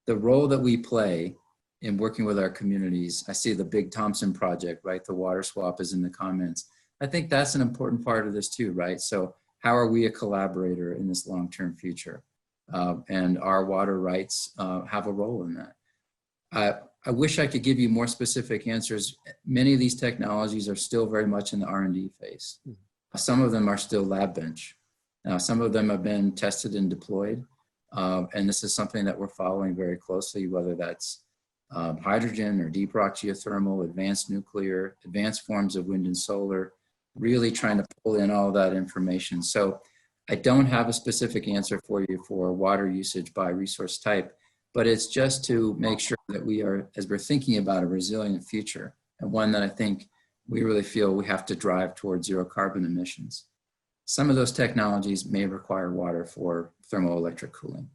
the role that we play in working with our communities, I see the Big Thompson project, right? The water swap is in the comments. I think that's an important part of this too, right? So how are we a collaborator in this long-term future? And our water rights have a role in that. I wish I could give you more specific answers. Many of these technologies are still very much in the R&D phase. Some of them are still lab bench. Some of them have been tested and deployed. And this is something that we're following very closely, whether that's hydrogen or deep rock geothermal, advanced nuclear, advanced forms of wind and solar, really trying to pull in all that information. So I don't have a specific answer for you for water usage by resource type, but it's just to make sure that we are, as we're thinking about a resilient future, and one that I think we really feel we have to drive towards zero carbon emissions. Some of those technologies may require water for thermoelectric cooling.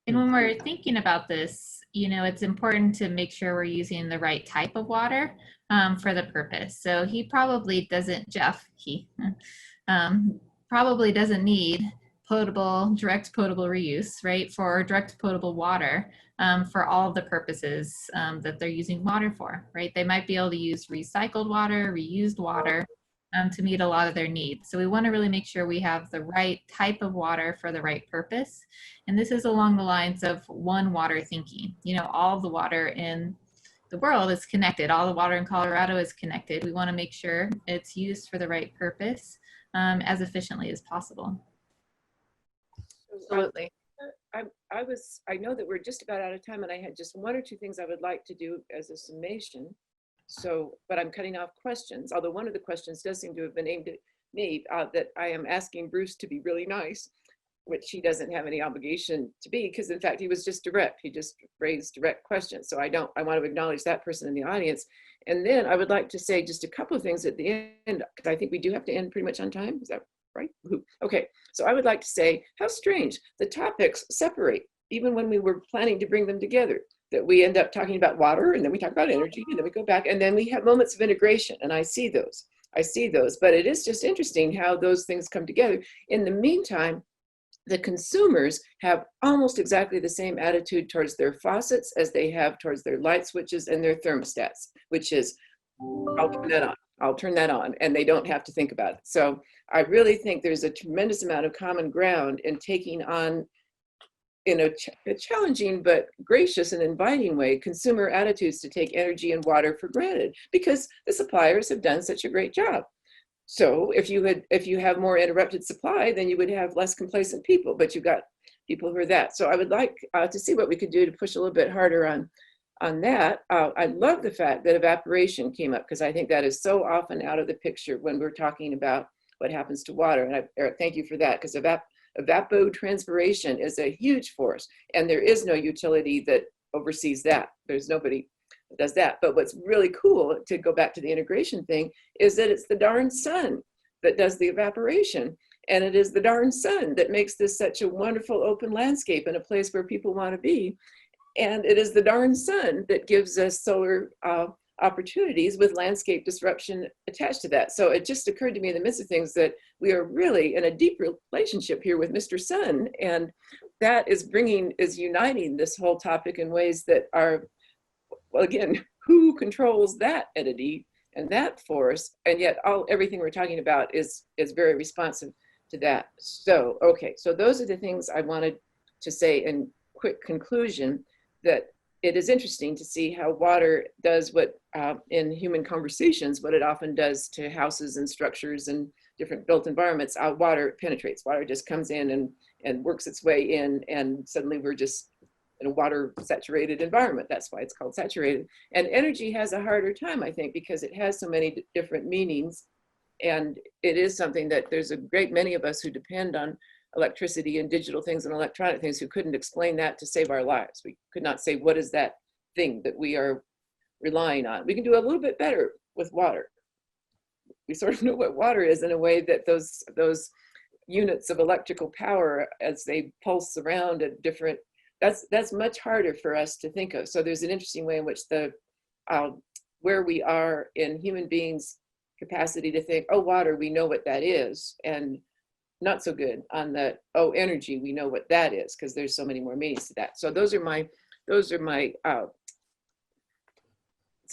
And when we're thinking about this, it's important to make sure we're using the right type of water for the purpose. So he probably doesn't, probably doesn't need direct potable reuse, right? For direct potable water for all of the purposes that they're using water for, right? They might be able to use recycled water, reused water to meet a lot of their needs. So we want to really make sure we have the right type of water for the right purpose. And this is along the lines of one water thinking. All of the water in the world is connected. All the water in Colorado is connected. We want to make sure it's used for the right purpose as efficiently as possible. Absolutely. I know that we're just about out of time, and I had just one or two things I would like to do as a summation. So, but I'm cutting off questions, although one of the questions does seem to have been aimed at me, that I am asking Bruce to be really nice, which he doesn't have any obligation to be, because in fact, he was just direct. He just raised direct questions. So I want to acknowledge that person in the audience. And then I would like to say just a couple of things at the end, because I think we do have to end pretty much on time. Is that right? Okay, so I would like to say, how strange, the topics separate, even when we were planning to bring them together, that we end up talking about water, and then we talk about energy, and then we go back, and then we have moments of integration, and I see those. I see those. But it is just interesting how those things come together. In the meantime, the consumers have almost exactly the same attitude towards their faucets as they have towards their light switches and their thermostats, which is, I'll turn that on, I'll turn that on, and they don't have to think about it. So I really think there's a tremendous amount of common ground in taking on, in a challenging but gracious and inviting way, consumer attitudes to take energy and water for granted, because the suppliers have done such a great job. So if you have more interrupted supply, then you would have less complacent people, but you've got people who are that. So I would like to see what we could do to push a little bit harder on that. I love the fact that evaporation came up, because I think that is so often out of the picture when we're talking about what happens to water. And Eric, thank you for that, because evapotranspiration is a huge force, and there is no utility that oversees that. There's nobody that does that. But what's really cool, to go back to the integration thing, is that it's the darn sun that does the evaporation. And it is the darn sun that makes this such a wonderful open landscape and a place where people want to be. And it is the darn sun that gives us solar opportunities with landscape disruption attached to that. So it just occurred to me in the midst of things that we are really in a deep relationship here with Mr. Sun. And that is uniting this whole topic in ways that are, well, again, who controls that entity and that force? And yet everything we're talking about is very responsive to that. So, okay, so those are the things I wanted to say in quick conclusion, that it is interesting to see how water does what, in human conversations, what it often does to houses and structures and different built environments. Water penetrates. Water just comes in and works its way in, and suddenly we're just in a water saturated environment. That's why it's called saturated. And energy has a harder time, I think, because it has so many different meanings. And it is something that there's a great many of us who depend on electricity and digital things and electronic things who couldn't explain that to save our lives. We could not say, what is that thing that we are relying on? We can do a little bit better with water. We sort of know what water is in a way that those units of electrical power, as they pulse around at different, that's much harder for us to think of. So there's an interesting way in which where we are in human beings' capacity to think, oh, water, we know what that is, and not so good on the, oh, energy, we know what that is, because there's so many more meanings to that. So those are my it's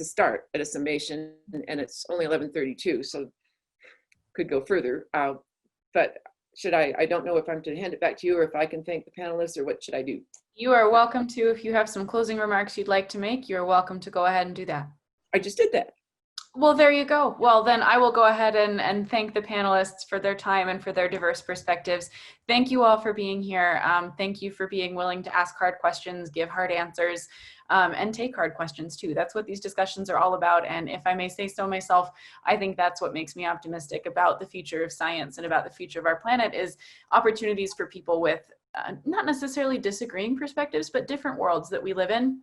a start at a summation, and it's only 11:32, so could go further. But should I don't know if I'm to hand it back to you or if I can thank the panelists, or what should I do? You are welcome to, if you have some closing remarks you'd like to make, you're welcome to go ahead and do that. I just did that. Well, there you go. Well, then I will go ahead and thank the panelists for their time and for their diverse perspectives. Thank you all for being here. Thank you for being willing to ask hard questions, give hard answers, and take hard questions too. That's what these discussions are all about. And if I may say so myself, I think that's what makes me optimistic about the future of science and about the future of our planet, is opportunities for people with not necessarily disagreeing perspectives, but different worlds that we live in,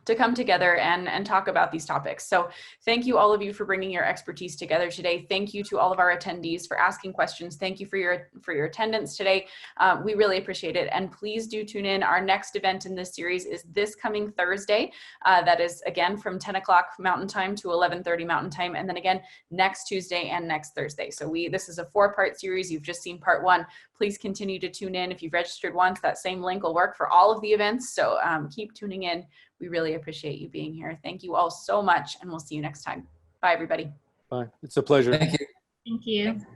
to come together and talk about these topics. So thank you all of you for bringing your expertise together today. Thank you to all of our attendees for asking questions. Thank you for your attendance today. We really appreciate it. And please do tune in. Our next event in this series is this coming Thursday. That is again from 10 o'clock Mountain Time to 11:30 Mountain Time. And then again, next Tuesday and next Thursday. So this is a 4-part series. You've just seen part 1. Please continue to tune in. If you've registered once, that same link will work for all of the events. So keep tuning in. We really appreciate you being here. Thank you all so much, and we'll see you next time. Bye, everybody. Bye. It's a pleasure. Thank you. Thank you.